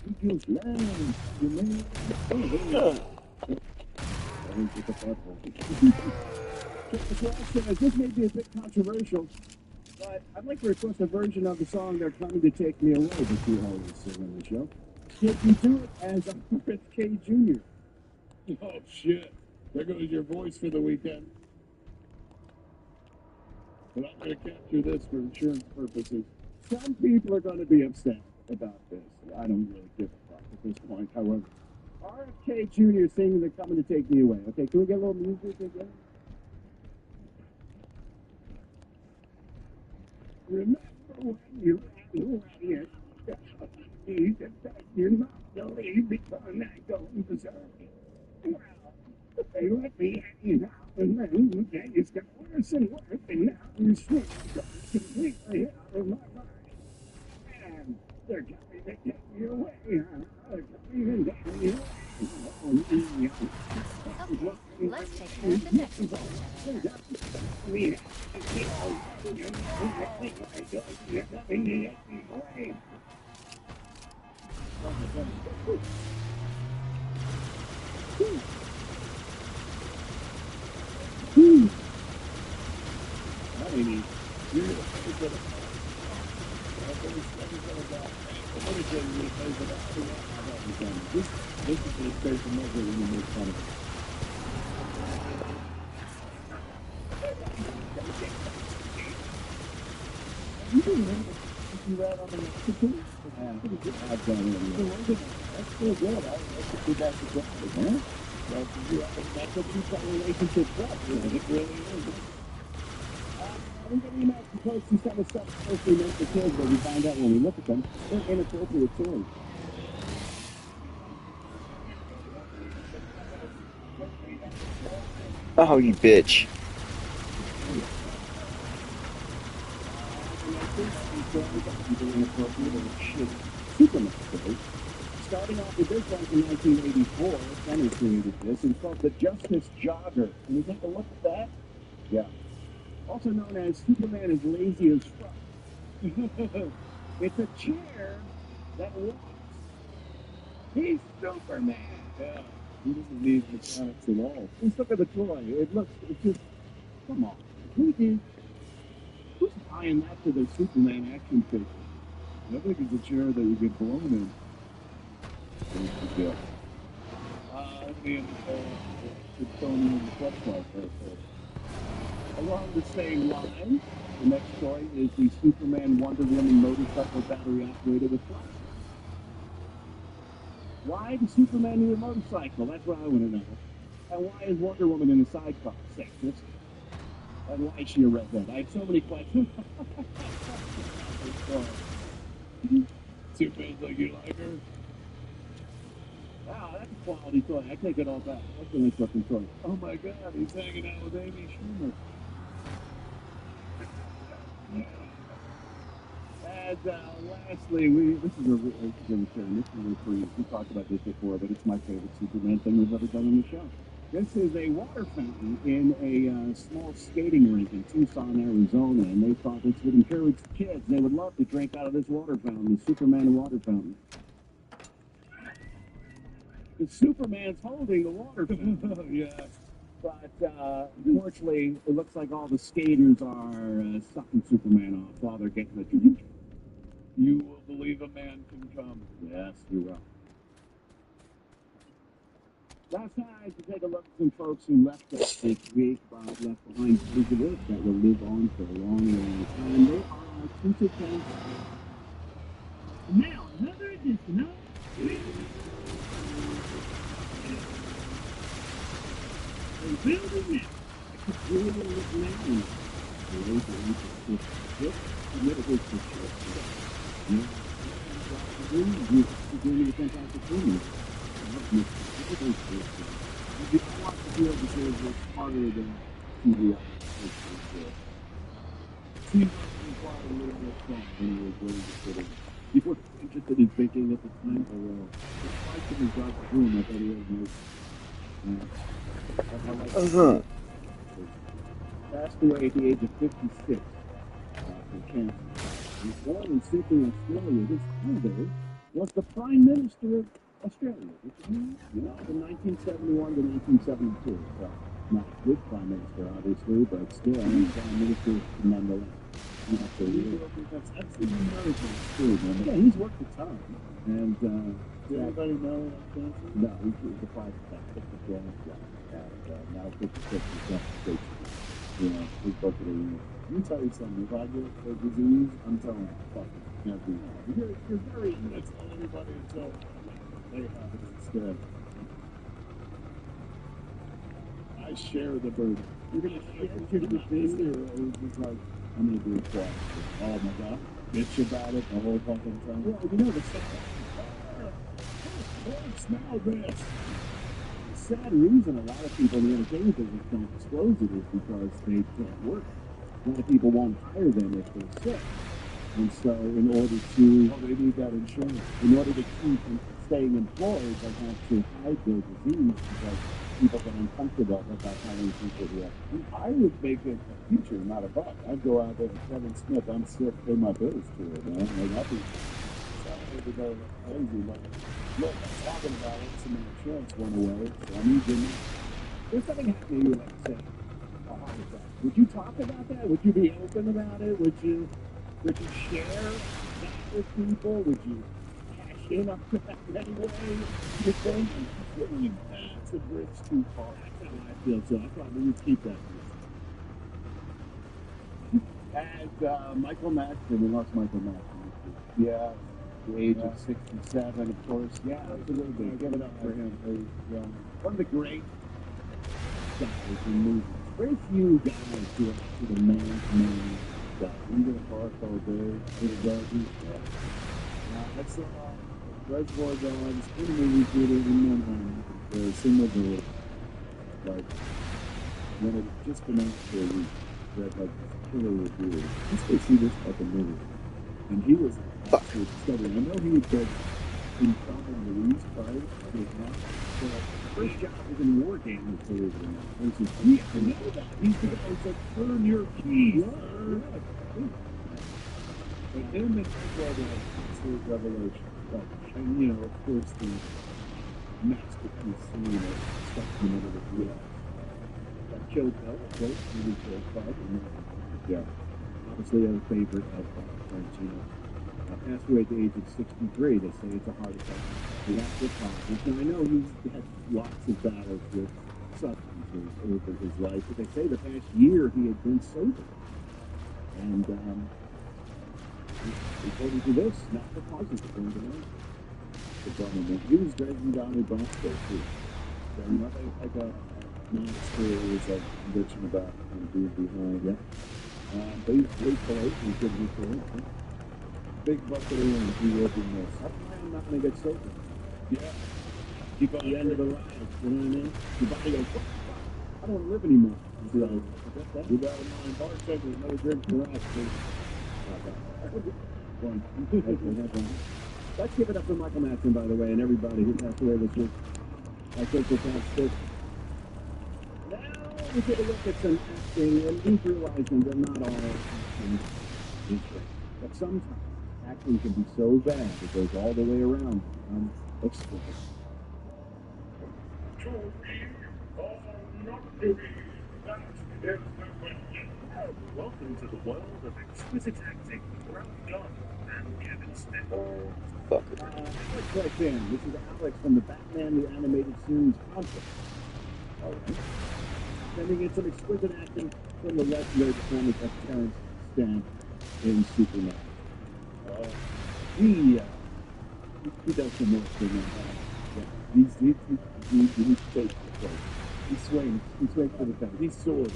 He kills land. You man. This may be a bit controversial, but I'd like to request a version of the song They're Coming to Take Me Away the two Hollywood sing on the show. Can you do it as RFK Jr.? Oh, shit. There goes your voice for the weekend. But I'm going to capture this for insurance purposes. Some people are going to be upset about this. I don't really give a fuck at this point. However, RFK Jr. singing "They're Coming to Take Me Away." Okay, can we get a little music again? Remember when you ran away? You said you're not the lead because I don't deserve it. Well, they let me hang out, and then the days got worse and worse, and now you're swimming completely out of my mind. And they're coming to take me away. They're coming to take me away. Okay, let's take care of the next ball generator. This is the space of measure when you make fun of it. You remember you read on the Mexican? I've done it. That's still good. I should do that to God, man. That's what keeps that relationship up. It really is. I'm getting emails from folks who send us stuff supposedly meant for kids, but we find out when we look at them, they're inappropriate toys. Oh, you bitch. Superman toys. Starting off with this one from 1984, Kenny created this. It's called the Justice Jogger. Can you take a look at that? Yeah. Also known as Superman is lazy as fuck. It's a chair that walks. He's Superman. Yeah. He doesn't need mechanics at all. Just look at the toy. It's just, come on. Who's buying that to their Superman action figure? I think it's a chair that you get blown in. Yeah. Kryptonian flashlight right there. Along the same line, the next toy is the Superman Wonder Woman motorcycle battery operated with flashlight. Why does Superman need a motorcycle? That's what I want to know. And why is Wonder Woman in a sidecar? Sexist. And why is she a redhead? I have so many questions. Superman's like, you like her? Wow, that's a quality toy. I take it all back. That's a nice looking toy. Oh my God, he's hanging out with Amy Schumer. And lastly, this is a return. This is a free. We talked about this before, but it's my favorite Superman thing we've ever done on the show. This is a water fountain in a small skating rink in Tucson, Arizona, and they thought this would encourage kids. They would love to drink out of this water fountain, the Superman water fountain. The Superman's holding the water fountain. Yeah. But unfortunately, it looks like all the skaters are sucking Superman off while they're getting the drink. You will believe a man can come. Yes, you will. Last night, to take a look at some folks who left us this week, left behind pieces of work that will live on for a long, long time. They are Tusa County. Now, another edition of a building now. It's really now. You were interested in thinking at the time, or despite his dark room, I thought he had passed away at the age of 56 from cancer. He was born in Sydney, Australia. His father was the Prime Minister of Australia, which is, from 1971 to 1972. So, not a good Prime Minister, obviously, but still, Prime Minister nonetheless. That's another thing, too, man. Yeah, he's worked a ton. And, does anybody know cancer? No, he's a private sector. And now 56 is he's both of the. Let me tell you something. If I get a disease, I'm telling you, fuck it. You're very, that's all everybody is so they have it instead. I share the burden. You're going to share 50-50 or just like, I'm going to do it twice. Oh my God. Bitch about it the whole fucking time. Well, you know, the sad, smell this. The sad reason a lot of people in the entertainment business don't disclose it is because they can't work. A lot of people won't hire them if they're sick. And so in order to, they need that insurance. In order to keep them staying employed, they have to hide their disease because people get uncomfortable about hiring people who have. I would make it a feature, not a buck. I'd go out there and Kevin Smith, I'm sick, pay my bills to it, man. Like, I'd be to go crazy. Like, look, I'm talking about it, some insurance went away, so I need to know. If something happened to you, like, say, a heart attack, would you talk about that? Would you be open about it? Would you share that with people? Would you cash in on that anyway? You think? That's a bridge too far. That's how I feel, so I probably would keep that. And Michael Madsen, we lost Michael Madsen. Yeah, the age of 67, of course. Yeah, absolutely. Give it up for him. One of the great guys in movies. Very few guys who are actually the man-to-man guy. Even Barco Bay, Peter Garden. That's Reservoir Dogs in the movie theater in Manhattan. The similar to like when it just came out for a week. Read like this killer review. Let's go see this fucking movie. And he was actually discovering. I know he had been in Tom and Louise prior to his mom. So first job was in War Games, believe it or not. I was just, yeah, I know that. He's the guy who's like, turn your keys, sir. But him and his brother had absolute revelation. And, you know, of course, the masterpiece scene of stuff in the middle of the U.S. Got killed, though, of course. He was killed by it. Yeah. Obviously, a favorite of Tarantino. Passed away at the age of 63. They say it's a heart attack. He got good problems. Now, I know he's had lots of battles with substances over his life, but they say the past year he had been sober. And, according to this, not for causes according to me. The government. He was Dresden Valley Bronco, too. So, not like a monster who was like bitching about and being behind. Yeah. But he's very polite. He's good to be polite. Big bucket of orange, he lived in this. I'm not going to get sober. Yeah. Keep on the end of the ride. You know what I mean? Your body goes, what? I don't live anymore. So, you got a mind bartender, another drink for us. Let's give it up for Michael Madsen, by the way, and everybody who passed away this week. I think we're past it. Now we take a look at some acting, and we've realized they're not all acting equal. But sometimes acting can be so bad it goes all the way around. Explicit. To be or not to be, that is the question. Welcome to the world of exquisite acting with Ralph Dunn and Kevin Smith. Alex right there. This is Alex from the Batman the Animated Series Conflict. All right. Sending in some exquisite acting from the legendary performance of Terrence Stamp in Superman. He does some work in that. Yeah. He's fake the place. He swings for the fence. He soars.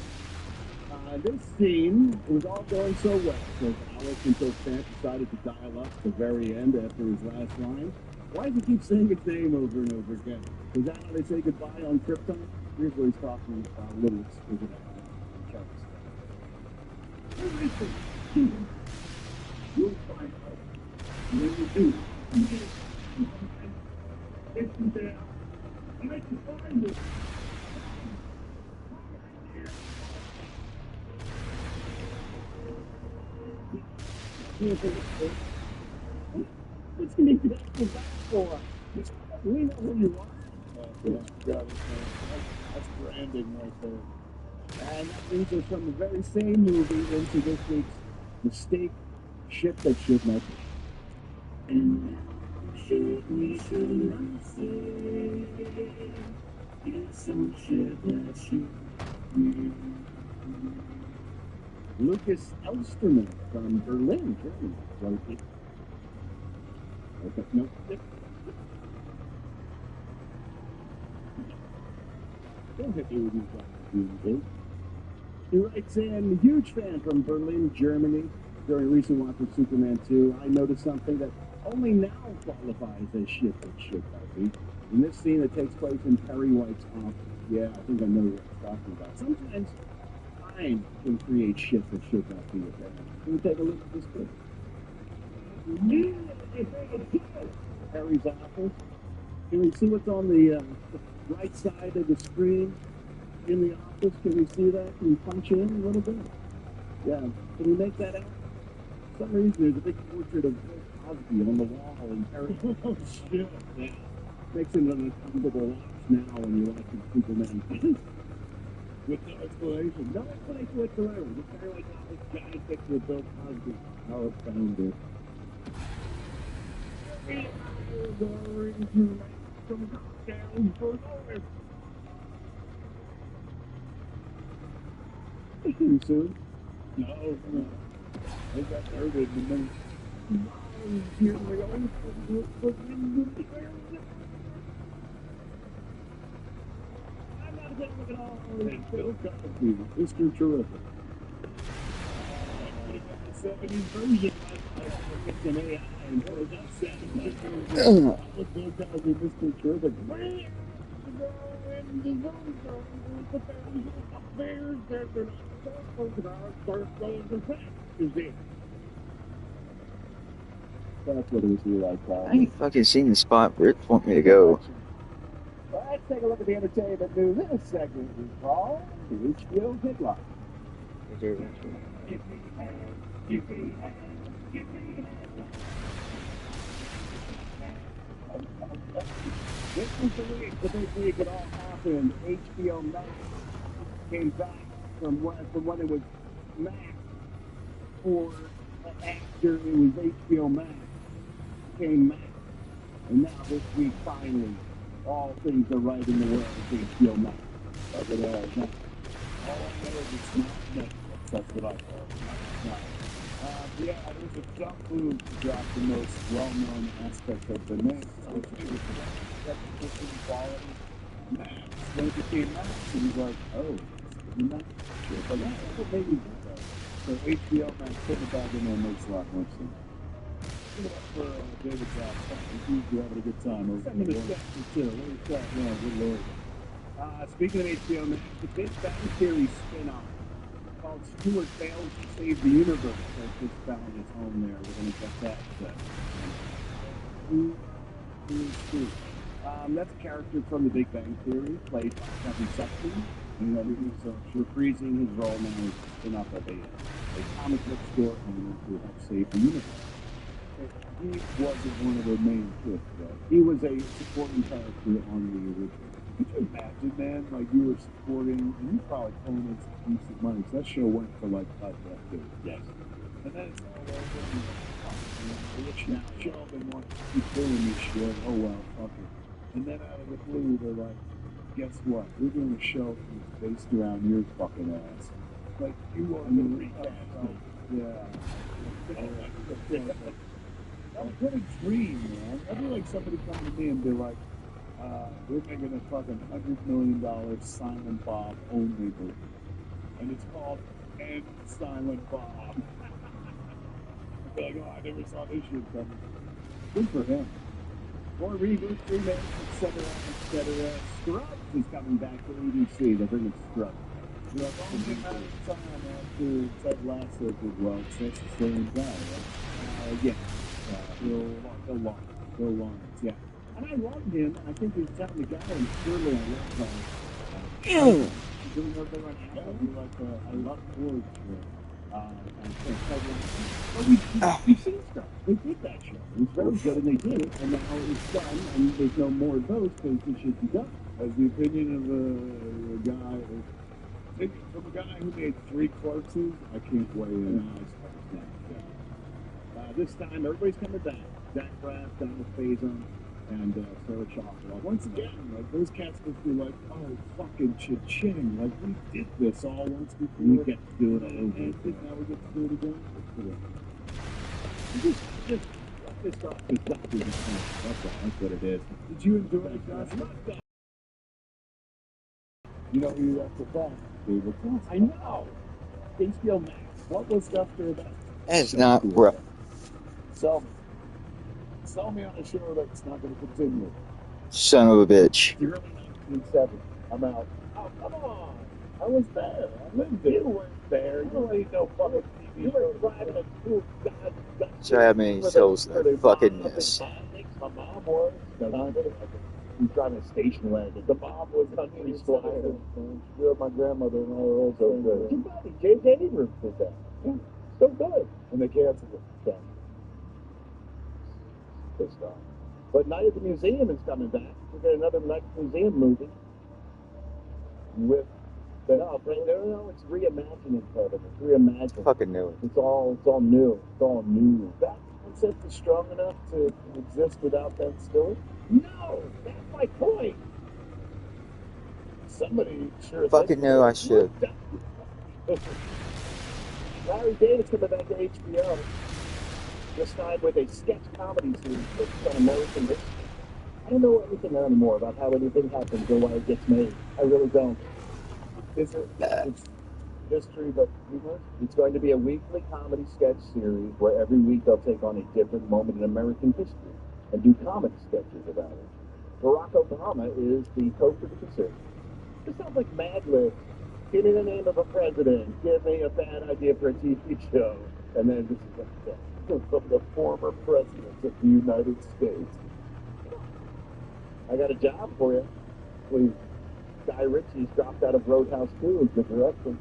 This scene was all going so well because Alex until Stamp decided to dial up at the very end after his last line. Why does he keep saying his name over and over again? Is that how they say goodbye on Krypton? Here's what he's talking about a little exquisite acting. Everything you'll find out. When you do, if you there, try to find it. What's he need to go back for? We know who you are. That's branding right there. And that leads us from the very same movie into this week's mistake, shit that should not be. And shit we should not say. It's some shit that should be. Lucas Elsterman from Berlin, Germany, wrote it. Okay, no. Don't hit me with these guys. He writes in, huge fan from Berlin, Germany. During a recent watch of Superman 2, I noticed something that only now qualifies as shit that shit movie. In this scene that takes place in Perry White's office. Yeah, I think I know what he's talking about. Sometimes time can create shit that should not be there. Can we take a look at this clip? Perry's office. Can we see what's on the right side of the screen in the office? Can we see that? Can we punch in a little bit? Yeah. Can we make that out? For some reason, there's a big portrait of Bill Cosby on the wall in Perry. Oh, shit. Yeah. Makes it an uncomfortable watch now when you're watching Superman. With no explanation. No explanation whatsoever. Just kind of like this giant picture of Bill Cosby. How it found it. Going to make some cocktails for Lois. Too soon? No. I got nervous and then here we go. I'm not going to look at all Bill Cosby, Mr. Terrific. 70s version of an AI and Bill Cosby, Mr. Terrific. That's what it was like. I ain't fucking seen the spot Rich want me to go. Let's take a look at the entertainment news. This segment is called HBO Headline. This was the week, the big week it all happened. HBO Max came back from when it was Max, or after it was HBO Max, came Max. And now this week, finally, all things are right in the world with HBO Max. Look at that. Now, all I know is it's not Netflix. That's what I thought. Yeah, there's a jump move to drop the most well-known aspect of the name. Which is repetition, quality, Max. When it became Max, it was like, oh, it's not sure. But that's what made me think of. So HBO Max, put it back in there makes a lot more sense. Give it up for David Zack. He's having a good time over there. 7 minutes too. What is that? Yeah, good lord. Speaking of HBO Max, the Big Bang Theory spin-off called Stuart Fails to Save the Universe has just found its home there. We're going to get that set. That's a character from the Big Bang Theory, played by Kevin Sexton. You know, he's reprising his role now as spin-off of a comic book store owner to help save the universe. He wasn't one of the main kids, though. He was a supporting character on the original. Could you imagine, man, like you were supporting, and you probably pulling in some decent money, because that show went for like 5 decades. Yes. And then it's all over, which now show they want to keep doing this shit. Oh well, fuck it. And then out of the blue, they're like, guess what? We're doing a show that's based around your fucking ass. Like, you are the recast. Yeah. What a dream, man. I'd be like somebody come to me and be like, we're making a fucking $100 million Silent Bob only movie. And it's called End Silent Bob. I'd be like, oh, I never saw this shit coming. Good for him. More reboots, remakes, etc., etc. Scrubs is coming back to ABC. They're bringing Scrubs. Scrubs only amount of time after Ted Lasso did well. So that's the same guy, right? Yeah. Bill Lawrence, yeah. And I love him. I think he's time to go. And surely I love doing everything on Apple. I love Forge. We've seen stuff. They did that show. It was very good, and they did it. And now it's done, and there's no more of those because it should be done. As the opinion of a guy, from a guy who made 3 Corpses, I can't weigh in. I suppose not. This time, everybody's coming back. Zach Braff, Donald Faison, and Sarah Chalker. Once again, like, those cats must be like, oh, fucking cha-ching. Like, we did this all once before. We get to do it all over again. Now we get to do it again. Just pissed off because doctors are saying that's what it is. Did you enjoy it, Josh? You know who you have to thank? David Thompson. I know. HBO Max. What was Guster about? That is not right. Sell me on a show that's not going to continue. Son of a bitch. The early 1970s. I'm out. Oh, come on. I was there. I lived there. You weren't there. You don't need no fucking TV. You were driving a cool God. So how many souls in that fucking mess? My mom was. He's driving a station wagon. The mom was country squire. My grandmother and all those. So good. Too bad. J.J. Abrams did that. Yeah. So good. And they canceled it. So. Pissed off. But Night at the Museum is coming back. We're getting another Night at the Museum movie. With no, it's reimagining, Kevin. It's reimagining. Fucking knew it. It's all new. It's all new. That concept is strong enough to exist without Ben Stiller? No, that's my point. Somebody sure. Fucking knew I should. Larry David's coming back to HBO. This time with a sketch comedy series focused on American history. I don't know anything anymore about how anything happens or why it gets made. I really don't. It's history, but humorous. It's going to be a weekly comedy sketch series where every week they'll take on a different moment in American history and do comedy sketches about it. Barack Obama is the co-producer. This sounds like Mad Libs. Give me the name of a president. Give me a bad idea for a TV show. And then this is like that. From the former presidents of the United States. I got a job for you. Please. Guy Ritchie's dropped out of Roadhouse 2 as the director.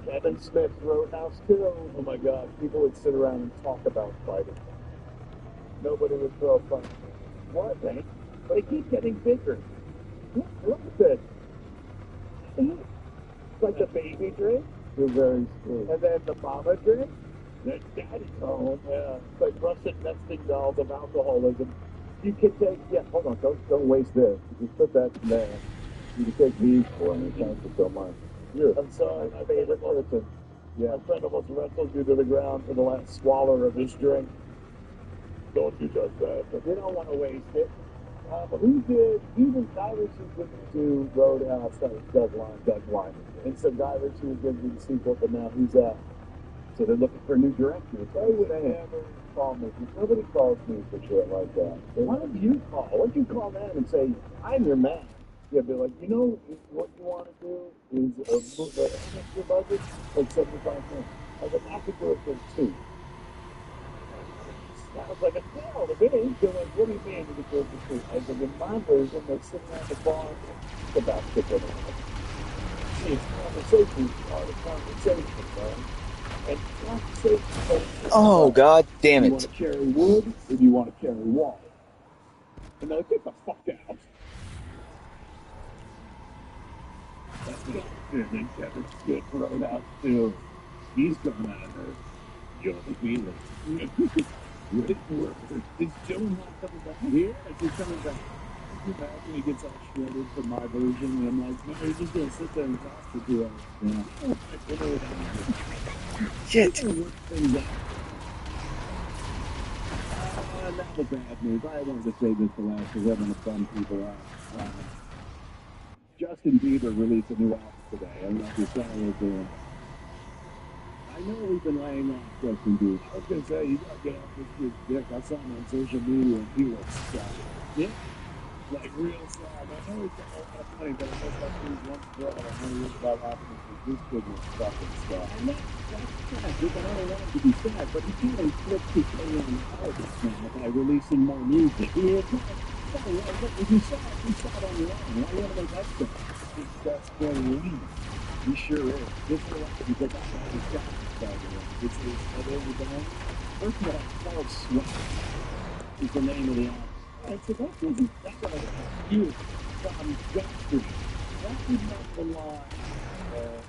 Kevin Smith's Roadhouse 2. Oh my God. People would sit around and talk about fighting. Nobody would throw a punch. What, man? They keep getting bigger. Look at this. It's like the baby drink. You're very sweet. And then the mama drink. Then daddy's home. Yeah. It's like Russian nesting dolls of alcoholism. You can take, hold on, don't waste this. You just put that in there. You can take these for me. Thank you so much. I'm sorry, my favorite person. Yeah, my friend almost wrestled you to the ground for the last swallow of his drink. Don't you judge that. But you don't want to waste it. Who did, even Guy Ritchie didn't do Roadhouse, Doug Liman. And so Guy Ritchie was going to do the sequel, but now he's out. So they're looking for new directors. They would never call me. Nobody calls me for shit like that. Why don't you call? Why don't you call them and say, I'm your man? Yeah, be like, you know what you want to do is your budget like 75 cents. I was like, I could do it for 2. Sounds like a deal to me. They're like, what do you mean you could do it for 2? I was like, in my version, they're sitting around the bar about chicken. It's conversation, it's conversation, man. Oh, God damn Do you it. want to carry wood or do you want to carry water? And they'll get the fuck out. That's what I'm doing. Kevin's good thrown out too. He's coming out of her. You'll be like, is Joe not coming back here? Is he coming back? Can you imagine he gets all shredded from my version? And I'm like, no, he's just going to sit there and talk for 2 hours. Yeah. Shit. Not the bad news. I wanted to say this the last because I want to bum people out. Justin Bieber released a new album today. I don't know if you saw it. I know we've been laying off Justin Bieber. I was going to say, you got to get off this kid's dick. I saw him on social media and he looks sad. Yeah. Like real sad. I know he's got a lot of money, but I guess that's his one threat. I know he's about happiness with this kid was fucking stuff. And that's sad, dude. I don't want him to be sad, but he can't inflict his pain on the artist now by releasing more music. Yeah, if you saw it on your own. Why do you want to make that stuff? That's very lean. He sure is. This is like you take out his shot. It's everything. First of all, it's called Sweat. Is the name of the album. I said, that wasn't you from Guthrie. That did not belong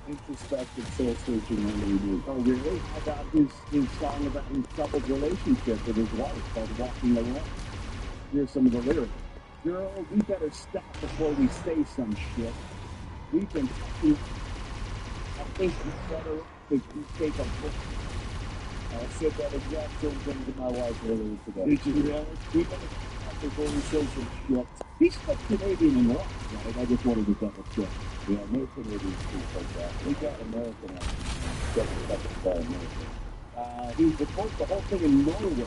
introspective soul searching when we knew. Oh, really? How about his song about his troubled relationship with his wife called Walking the Line? Here's some of the lyrics. Girl, we better stop before we say some shit. We've been talking. I think we better take a look. I said that exact same thing to my wife earlier today. Did you really? We got before we say some shit. He's still Canadian in law, right? I just wanted to double check. Yeah, no Canadian speak like that. We got American accent. Definitely by American. He reports the whole thing in Norway.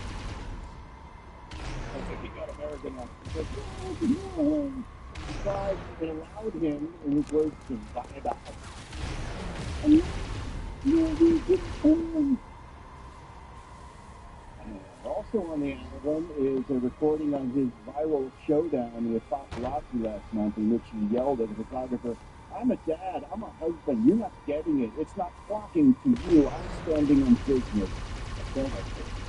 I think he got American accent. No. Besides, it allowed him, in his words, to vibe out. And no, we didn't. Also on the album is a recording on his viral showdown with paparazzi last month, in which he yelled at the photographer, "I'm a dad, I'm a husband, you're not getting it. It's not flocking to you. I'm standing on business."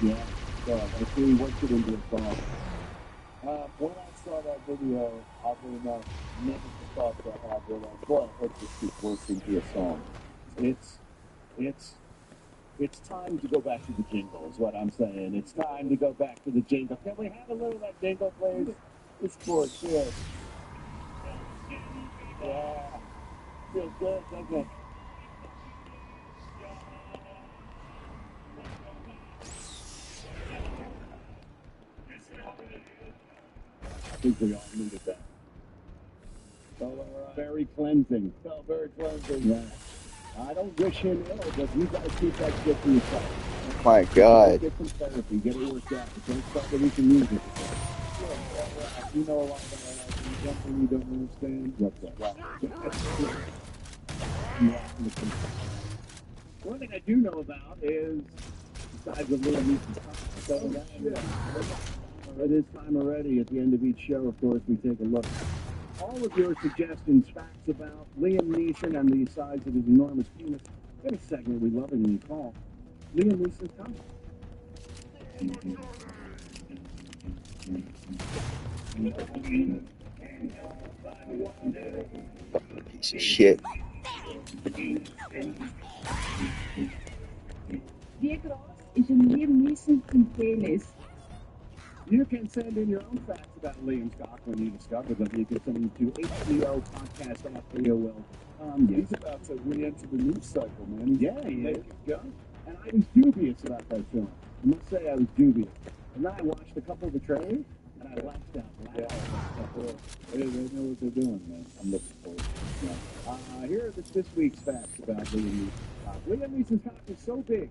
Yeah. So I see he worked it into a song. When I saw that video, oddly enough, never thought to have it like, boy, let's just keep working into a song. It's time to go back to the jingle, is what I'm saying. It's time to go back to the jingle. Can we have a little of that jingle, please? It's for kids. Yeah. Feels good, doesn't it? I think we all needed that. Very cleansing. Felt very cleansing. Yeah. I don't wish him ill, but you guys keep that shit to yourself. My God. Get some therapy, get it worked out. Don't start releasing music. You know a lot about my life, and something you don't understand. What's that? One thing I do know about is, besides the little Neeson's comment, so It is time already. At the end of each show, of course, we take a look. All of your suggestions, facts about Liam Neeson and the size of his enormous penis. In a segment we lovingly call Liam Neeson's comment. Piece of shit. Wie groß is een Liam Neeson zijn penis? You can send in your own facts about Liam's cock when you discover them. You can send them to hbopodcast@aol.com. He's about to re-enter the news cycle, man. He's Yeah, he making is. go. And I was dubious about that film. I must say I was dubious. And then I watched a couple of the trailers, and I laughed out loud. They know what they're doing, man. I'm looking forward to it. Yeah. Here are this week's facts about Liam Neeson's cock. Liam Neeson's cock is so big.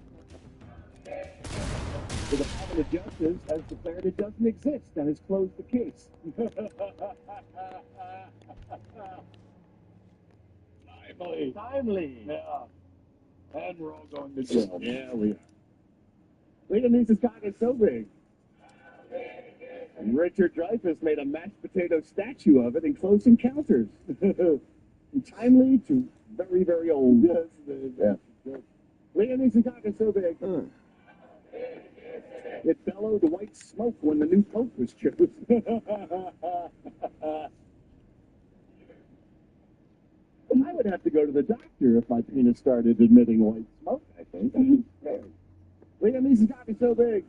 The Department of Justice has declared it doesn't exist and has closed the case. Timely. Yeah. And we're all going to jail. Yeah, we are. Liam Neeson's cock is so big. And Richard Dreyfuss made a mashed potato statue of it in Close Encounters. From timely to very, very old. Yes, Yeah. Liam Neeson's cock is so big. It bellowed white smoke when the new pope was chosen. I would have to go to the doctor if my penis started emitting white smoke, I think. Liam Neeson's cock is so big.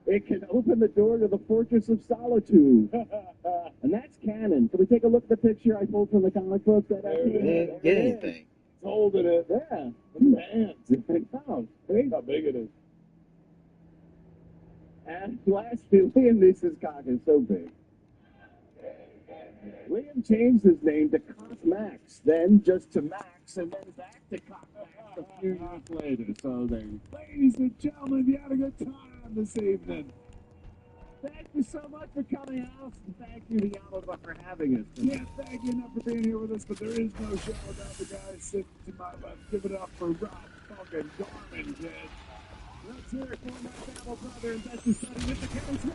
It can open the door to the Fortress of Solitude. And that's canon. Can we take a look at the picture I pulled from the comic book? That I Didn't get anything. It's holding it. Yeah. Man, Wow. see how big it is. And lastly, Liam Neeson's cock is so big. Liam changed his name to Cock Max, then just to Max, and then back to Cock Max a few years later. So there you go. Ladies and gentlemen, you had a good time this evening. Thank you so much for coming out, and thank you to Yamava for having us. Yeah, thank you enough for being here with us, but there is no show without the guy sitting to my left. Give it up for Rob fucking Garman, kid. Let's hear it for my battle brother and best study with the council.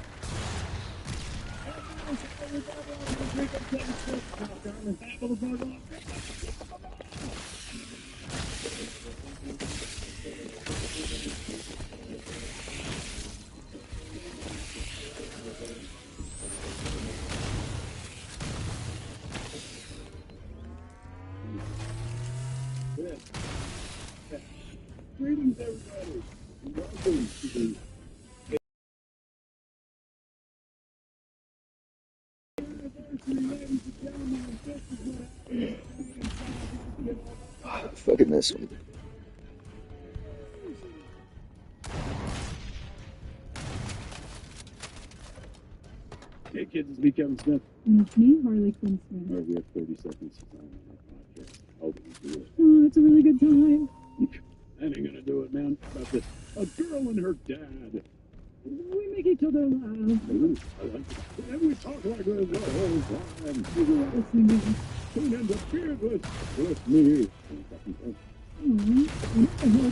Greetings, everybody. And welcome to the Fucking this one. Hey kids, it's me, Kevin Smith. And it's me, Harley Quinn Smith. All right, we have 30 seconds to time on our podcast. How do we do it? Oh, it's a really good time. That ain't gonna do it, man. About this. A girl and her dad. We make each other laugh. Ooh, I like it. And we talk like this the whole time. Listen to me. Tune into Beardless with me.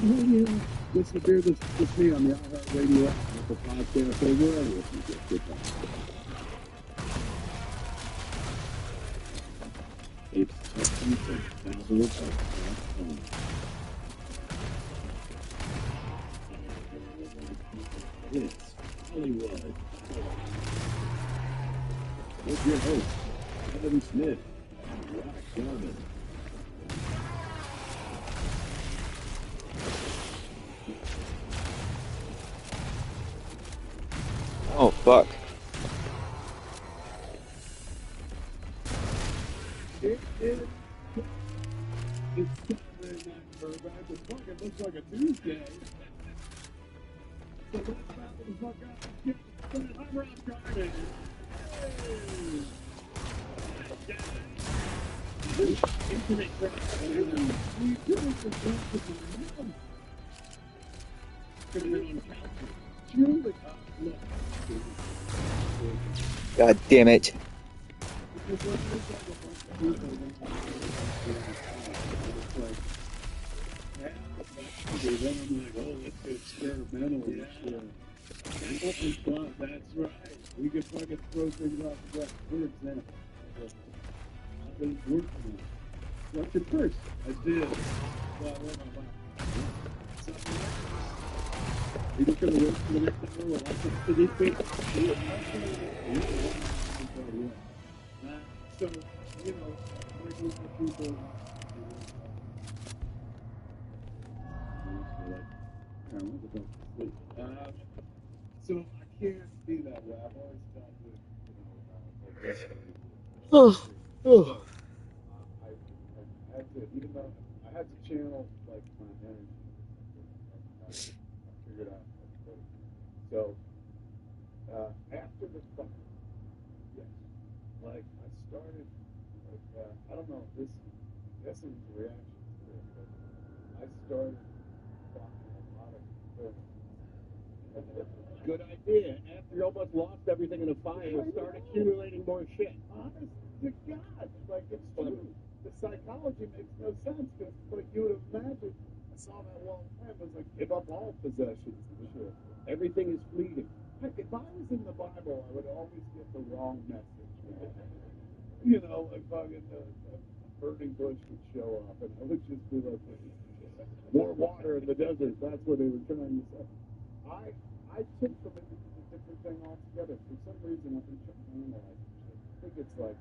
Radio. Listen to Beardless with me on the iHeartRadio app, Apple Podcast, or wherever you get good podcasts. It's technical.com. It's Hollywood. With your host, Kevin Smith and Rock Garman. Oh, fuck. It's Saturday night, Burbank. It fucking looks like a Tuesday. So let's wrap the fuck up and get started. I'm Rob Garman. Hey! Internet crash. We do it for something. Could have been on council. Julie, look. God damn it. Then I'm like, oh, let's get experimental and shit. And fun, that's right. We can fucking throw things off the ground. For example, I've been working on it. What's your first? I did. Well, you just gonna wait for the next hour while I can to these people? So, you know, working with people. So I can't be that way. I've always felt with, I had to, even though I had to channel like my energy, I figured out. So after the fire, yes, like I started, like I don't know, this is a reaction to this, but I started talking a lot of films. Good idea. After you almost lost everything in a fire, start accumulating more shit. Honest to God, like it's true. The psychology makes no sense because, like, you would imagine. I saw that long time. It was like, give up all possessions and shit. Everything is fleeting. Heck, if I was in the Bible, I would always get the wrong message. You know, like fucking a burning bush would show up, and I would just be like, more water in the desert. That's what they were trying to say. I took from it a different thing altogether. For some reason, I've been trying to analyze it. I think it's like,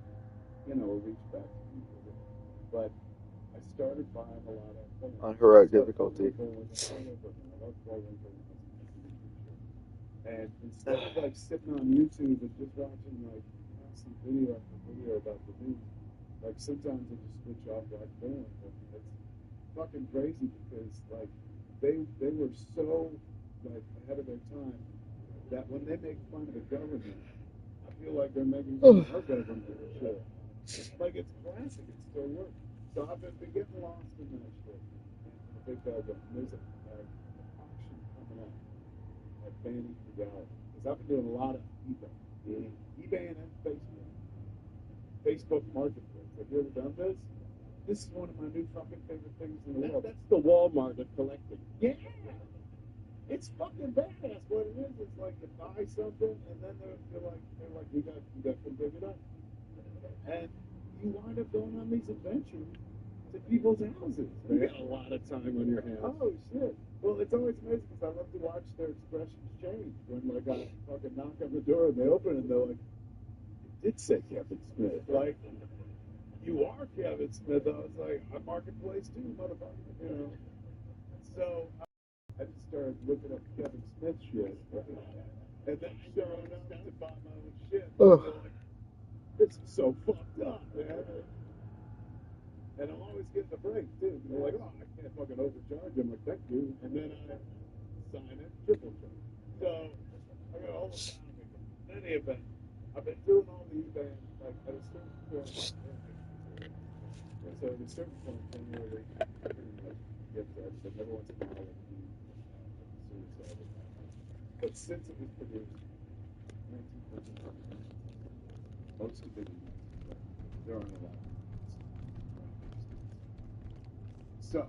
you know, a reach back to people. But I started buying a lot of On heroic difficulty. And instead of like sitting on YouTube and just watching like some video after video about the news, like sometimes I just switch off like film. It's fucking crazy because like they were so like ahead of their time that when they make fun of the government, I feel like they're making fun of our government. Sure. Like it's classic, it still works. So I've been getting lost in that shit. And the big bad one. There's an auction coming up at Vanity Gallery. Because I've been doing a lot of eBay. eBay and then Facebook. Facebook Marketplace. Have you ever done this? This is one of my new fucking favorite things in the world. That's the Walmart of collecting. Yeah. It's fucking badass. What it is like you buy something and then they're like you got to pick it up. And you wind up going on these adventures to people's houses. You got a lot of time on your hands. Oh shit. Well, it's always amazing because I love to watch their expressions change when like I fucking knock on the door and they open and they're like, "It did say Kevin Smith." Like, you are Kevin Smith. I was like, I'm Marketplace too, motherfucker. You know. So I just started looking up Kevin Smith shit, and then showing up to buy my own shit. Like, this is so fucked up, man. And I'm always getting a break too. They're like, oh, I can't fucking overcharge. I'm like, thank you. And then I sign it, triple charge. So I got all the time. In any event, I've been doing all the eBay, like, at a certain point, so at a certain point, January, pretty much get that, but every once in a while, suicide. But since it was produced, 1950, most of it is, there aren't a lot of so,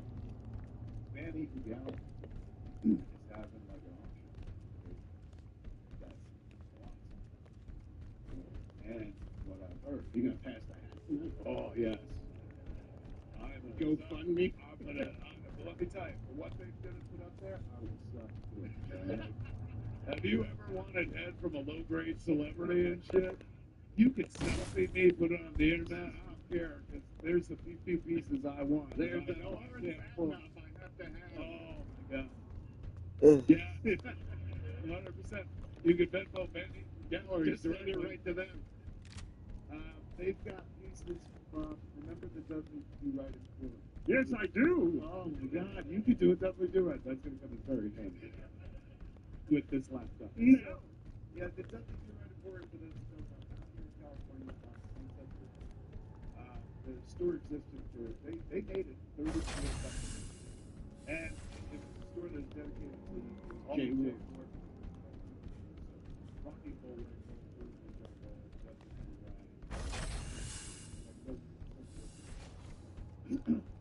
Van Eaton Gallery is having like an auction. That's awesome. And what I've heard, You gonna pass the hat tonight? oh yes, I'm a GoFundMe? well, let me tell you, for what they're gonna put up there, I will suck to it. Have you ever wanted head from a low-grade celebrity and shit? You can selfie me, put it on the internet. I don't care, because there's the few pieces I want. There's I the know hard I can't enough pull. I have to have. Oh my god. Ugh. Yeah, 100%. You could bet both Benny Gallery Just send it right to them. They've got pieces from, remember the Dudley Do Right in Court? Yes, I do. Oh my god, you could do a Dudley Do Right. That's going to come in very handy with this laptop. No. Yeah, the Dudley Do Right in Court for this film out here in California on Sunset Strip. The store existed for, they made it 30 years back. And it was a store that was dedicated to all Jay the Wood. Rocky Bullwinkle,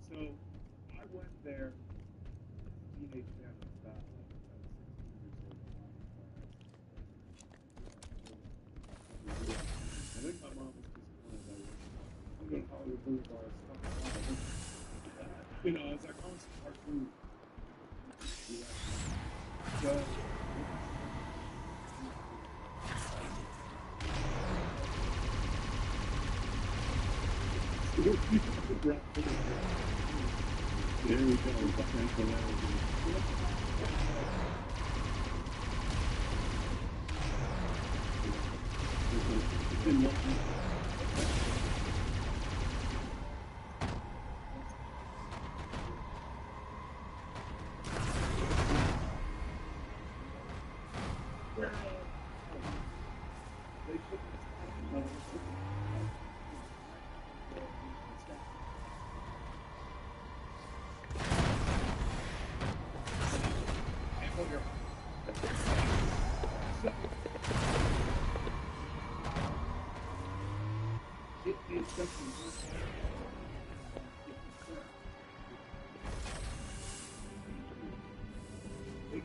so I went there, teenage family about 16 years old. I think my mom was disappointed I went to Hollywood Boulevard, you know, it's like, oh, it's a cartoon. So, There we go. That's hilarious. Been watching.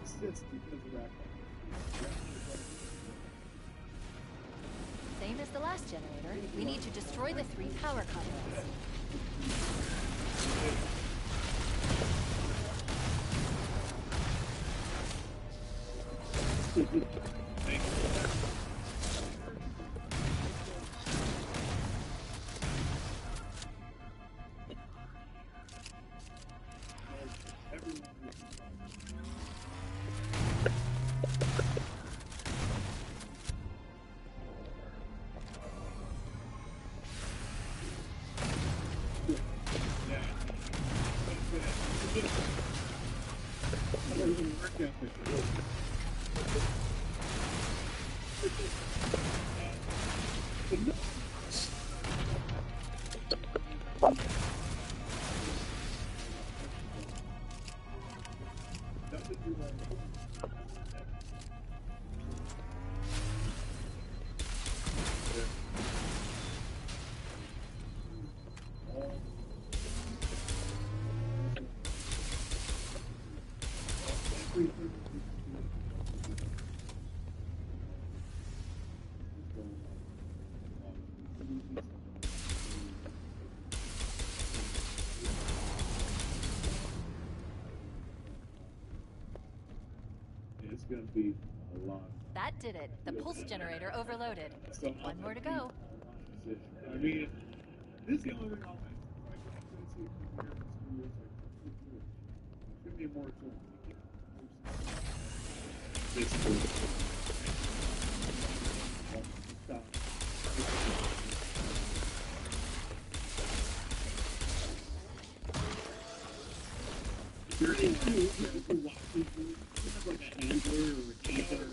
exists because of that. Same as the last generator, we need to destroy the 3 power conduits. It's going to be a lot. That did it. The pulse generator overloaded. So 1 more to go. I mean, this is the only thing I'll make. It's going to be a moratorium. This Is there any who watches you, like a handler or a teaser?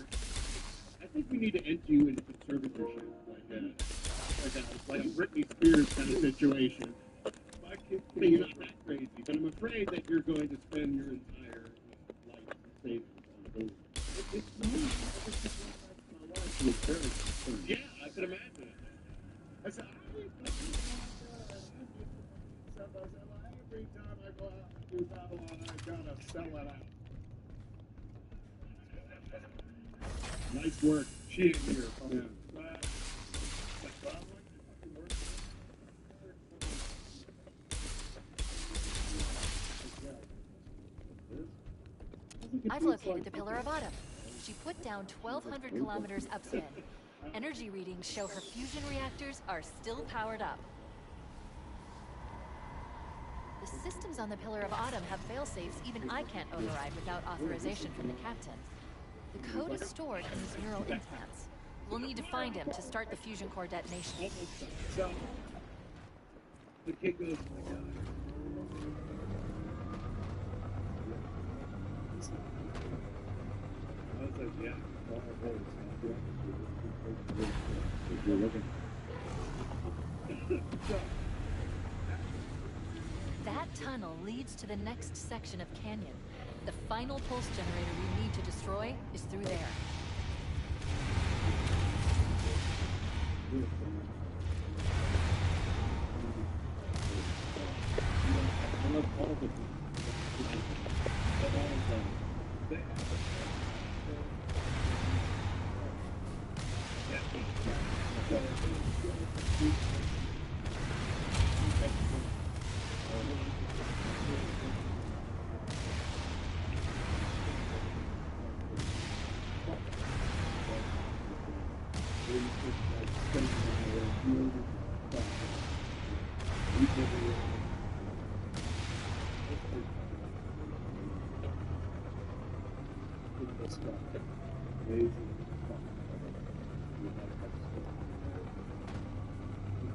I think we need to enter you into conservatorship. Like, situation. But you're not that crazy. But I'm afraid that you're going to spend your entire life savings on booze. It's not. My wife was very concerned. Yeah, I could imagine it. I said, every time I go out and do Babylon, I gotta sell it out. Nice work. She ain't here. Yeah. I've located the Pillar of Autumn. She put down 1,200 kilometers upspin. Energy readings show her fusion reactors are still powered up. The systems on the Pillar of Autumn have fail-safes even I can't override without authorization from the captain. The code is stored in his neural implants. We'll need to find him to start the fusion core detonation. So, the kid goes, oh my God. I was like, yeah, all our votes. You're looking. That tunnel leads to the next section of canyon. The final pulse generator we need to destroy is through there.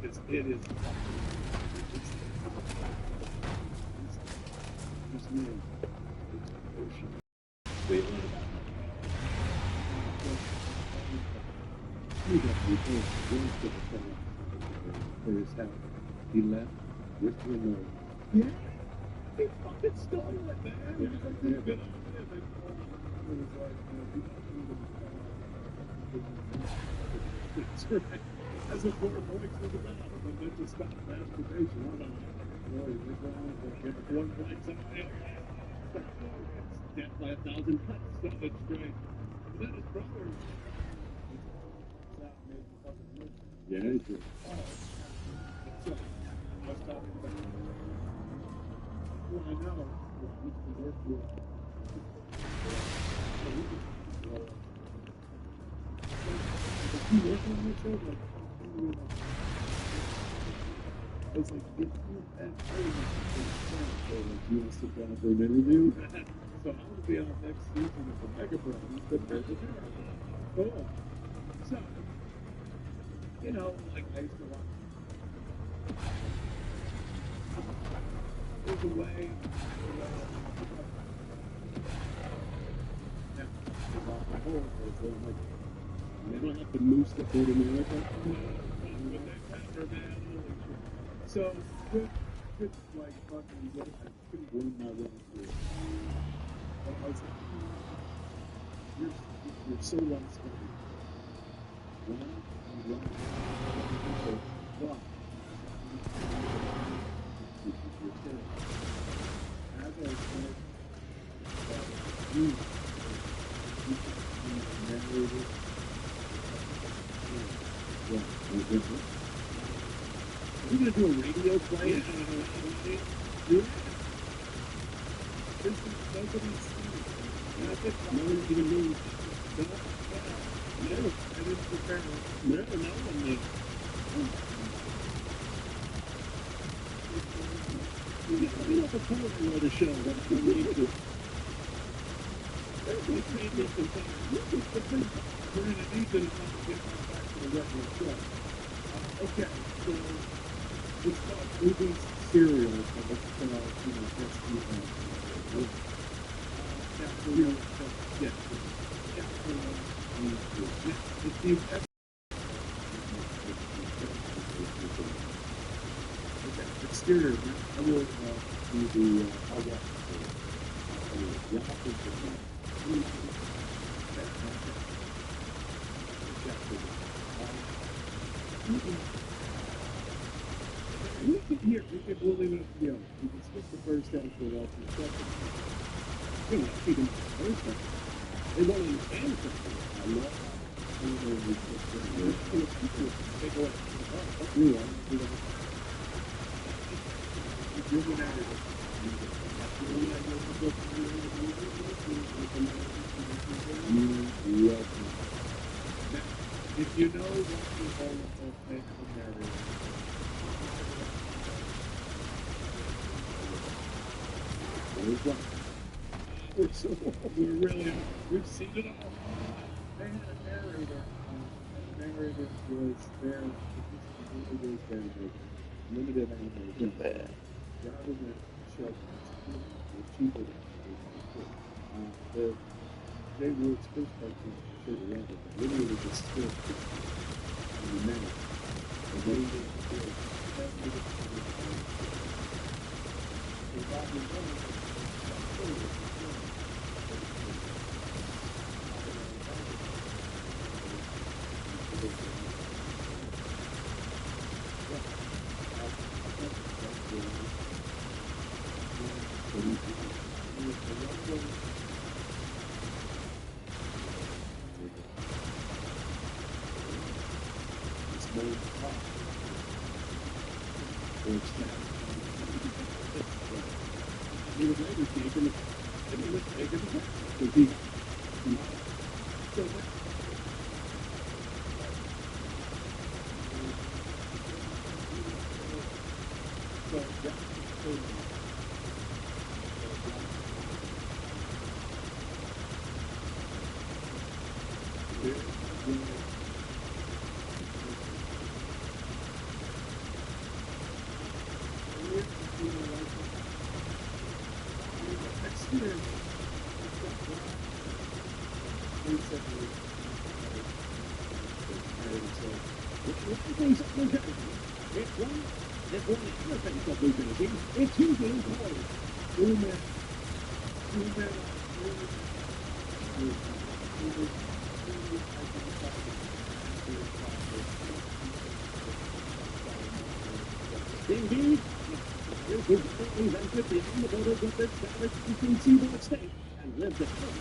Because it is just me. Wait, what about for his health. He left with remote. Yeah, he fucking stole it, man. Yeah, he's like, good on him. And it was like, that's right. That's what poor Boyce was about. But meant to stop masturbation. Hold on. Boy, they're going to get one like something. It's death by 1,000 cuts. So it's great. And then his brother. Yeah, he did. So, let's talk about it. Well, I know. We can work with. It's like, if you had you want to sit down for an interview? So I'm going to be on next season of the Mega Brothers, but there's a cool. So, you know, like I used to watch. There's a way. Now, off the whole, like, they don't have to moose to go to America. So, good, like, fucking good. I couldn't blame my way through it. But I was like, you're so well studied. One, but as I said, you narrated. We're going to do a radio play? Yeah. This is nobody's seen it. No one even knows. No, I didn't prepare. No one knew. We have a poet who wrote a show that we need to. Let's make this in time. We're going to need to get back to the regular show. Okay, so it's called Movies Serial, but it's called, just exterior, I will do the I'll watch the we can here, we can believe it, you know, we can skip the first half for that for the second. You know, keep them first half. They don't understand something. I love take away. Yeah, if you know what the whole thing narrative we're really, we've seen it all. They had a narrator. The narrator was there. It was very big. Limited animation. Rather than show cheaper. The Jay Wood's first cartoon showed a rabbit, but literally just still in the minute. And then they still he was later taken and he was taken because he so it's usually indeed, this is invented beyond the borders of this savage and seaboard state and lived at home.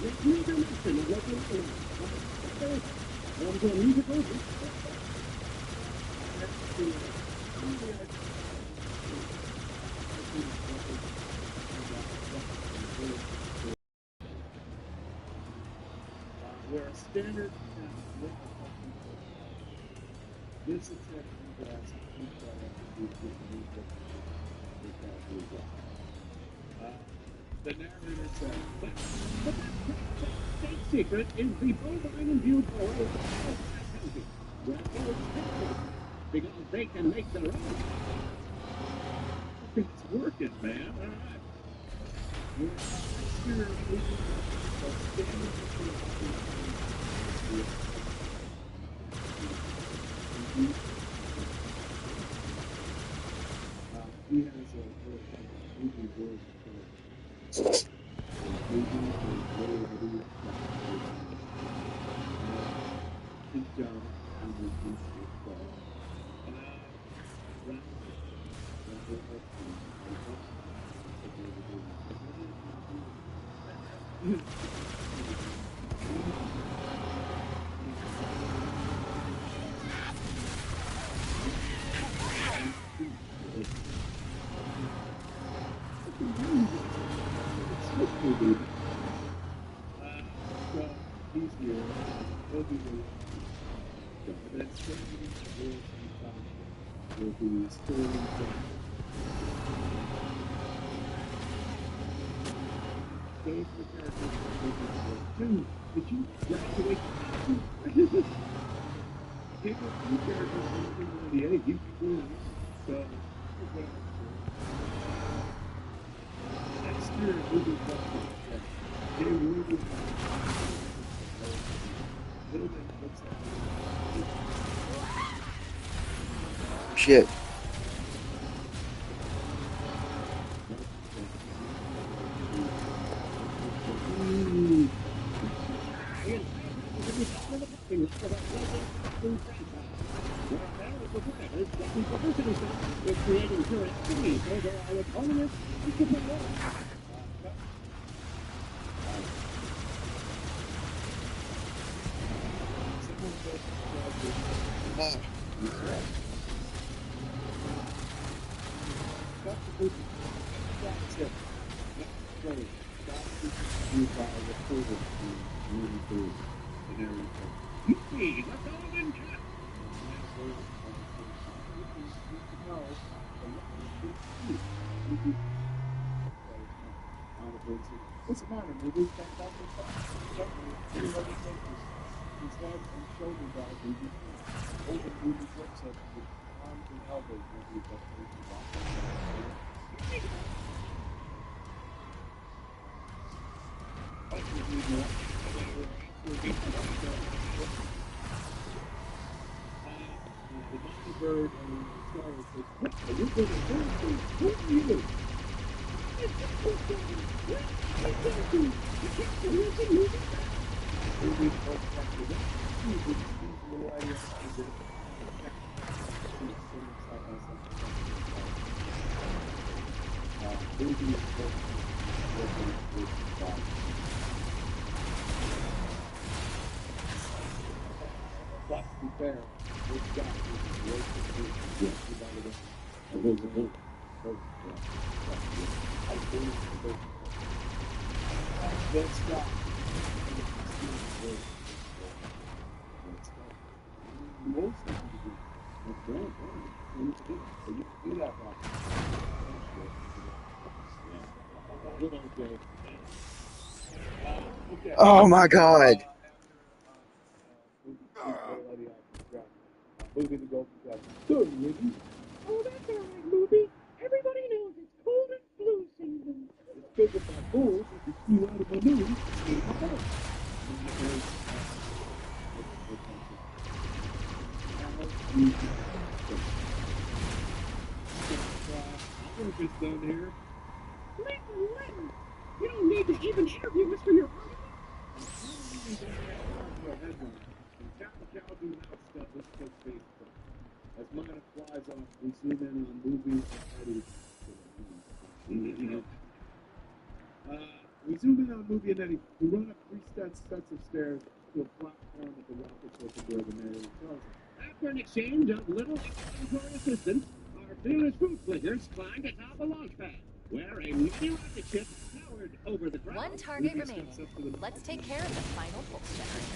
Yet neither mention of local elements. Forms a musical where a standard this exception glass the narrator said, but that state secret is the bovine imbued oil of that country, where all is because they can make their own. It's working, man. All right. We're he has a movie board. His job did you graduate? So, next year we'll be Shit. We're creating curiosity over our opponents. What's the matter, movie? His head and shoulder guard will be over movie flips up with arms and elbows will be the bird and the star says, "You're going to who are you?" Oh my god. Movie to go for good, Ricky. Oh, that's all right, movie. Everybody knows it's cold and flu season. It's good with my balls. If you flew out of my nose, it's down here. Listen. You don't need to even interview us for your article. As mine flies off, we zoom in on movies and we zoom in on movie and Eddie. We run up 3 sets of stairs to a platform at the rocket ship where the narrator tells us. After an exchange of little explanatory assistance, our fearless fruit flickers climbed atop a launch pad, where a mini rocket ship towered over the ground. One target remaining. Let's take care of the final pulse generator.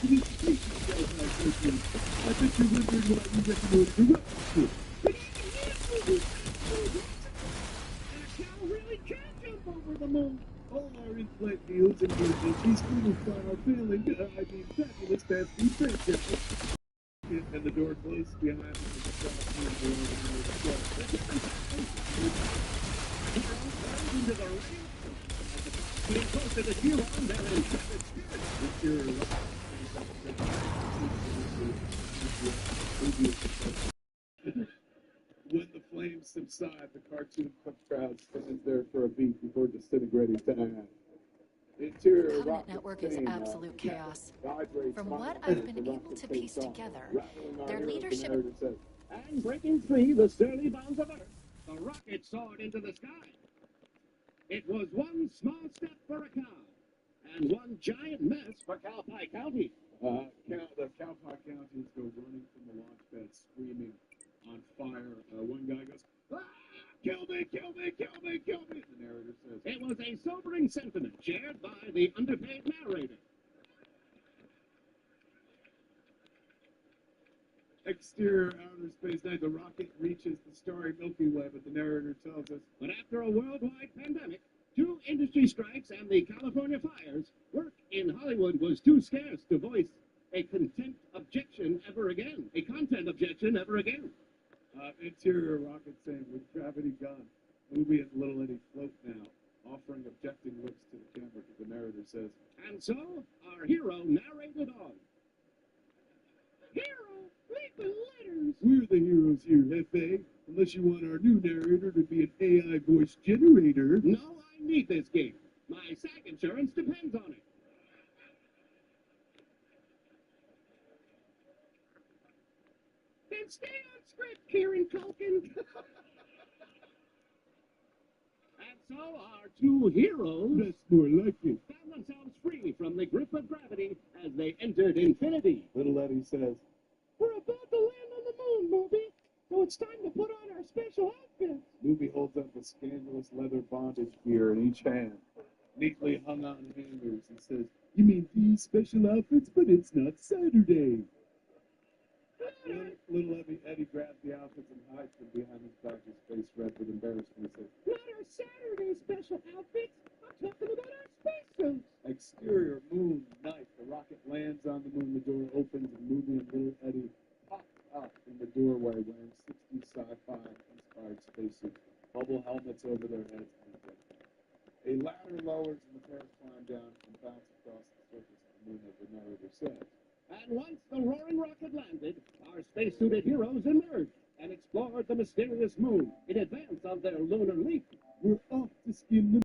I bet you're wondering why we recommend the rocket ship. Our cow really can jump over the moon. All our in-flight meals and emergencies will file failing, fabulous fast food friendship. And the door closed behind us as the cross Into the radio. Getting close to the Huron, they're in traffic spirit. When the flames subside, the cartoon crowd stands there for a beat before disintegrating to ash. Interior Covenant Network is absolute chaos. From what I've been able to piece together, their leadership... And breaking free the surly bounds of Earth, the rocket soared into the sky. It was one small step for a cow, and one giant mess for Cowpie County. The Cowpie Counties go running from the launch pad, screaming on fire. One guy goes, "Ah! Kill me, kill me, kill me, kill me!" The narrator says, It was a sobering sentiment shared by the underpaid narrator. exterior outer space night, the rocket reaches the starry Milky Way, but the narrator tells us, But after a worldwide pandemic, 2 industry strikes, and the California fires, work in Hollywood was too scarce to voice a content objection ever again. A content objection ever again. Interior rocket saying, with gravity gone, movie and Little Eddie float now, offering objecting looks to the camera, but the narrator says, And so, our hero narrated on. Hero, leave the letters. We're the heroes here, Hefe. Unless you want our new narrator to be an AI voice generator. No, I need this gig. My SAG insurance depends on it. Then stay on script, Kieran Culkin. And so our two heroes That's more like it. found themselves free from the grip of gravity as they entered infinity. Little Eddie says, We're about to land on the moon, Movie. So it's time to put on our special outfits. Movie holds up a scandalous leather bondage gear in each hand, neatly hung on hangers, and says, You mean these special outfits, but it's not Saturday. Little Eddie grabs the outfits and hides them behind his back, his face red with embarrassment, and says, Not our Saturday special outfits. I'm talking about our spacesuits. exterior, moon, night. The rocket lands on the moon, the door opens, and Movie and Little Eddie pop up in the doorway wearing 60s sci-fi inspired spacesuits, bubble helmets over their heads, and a jetpack. A ladder lowers and the pairs climb down and bounce across the surface of the moon, as the narrator says. And once the roaring rocket landed, our spacesuited heroes emerged and explored the mysterious moon in advance of their lunar leap. We're off to skim the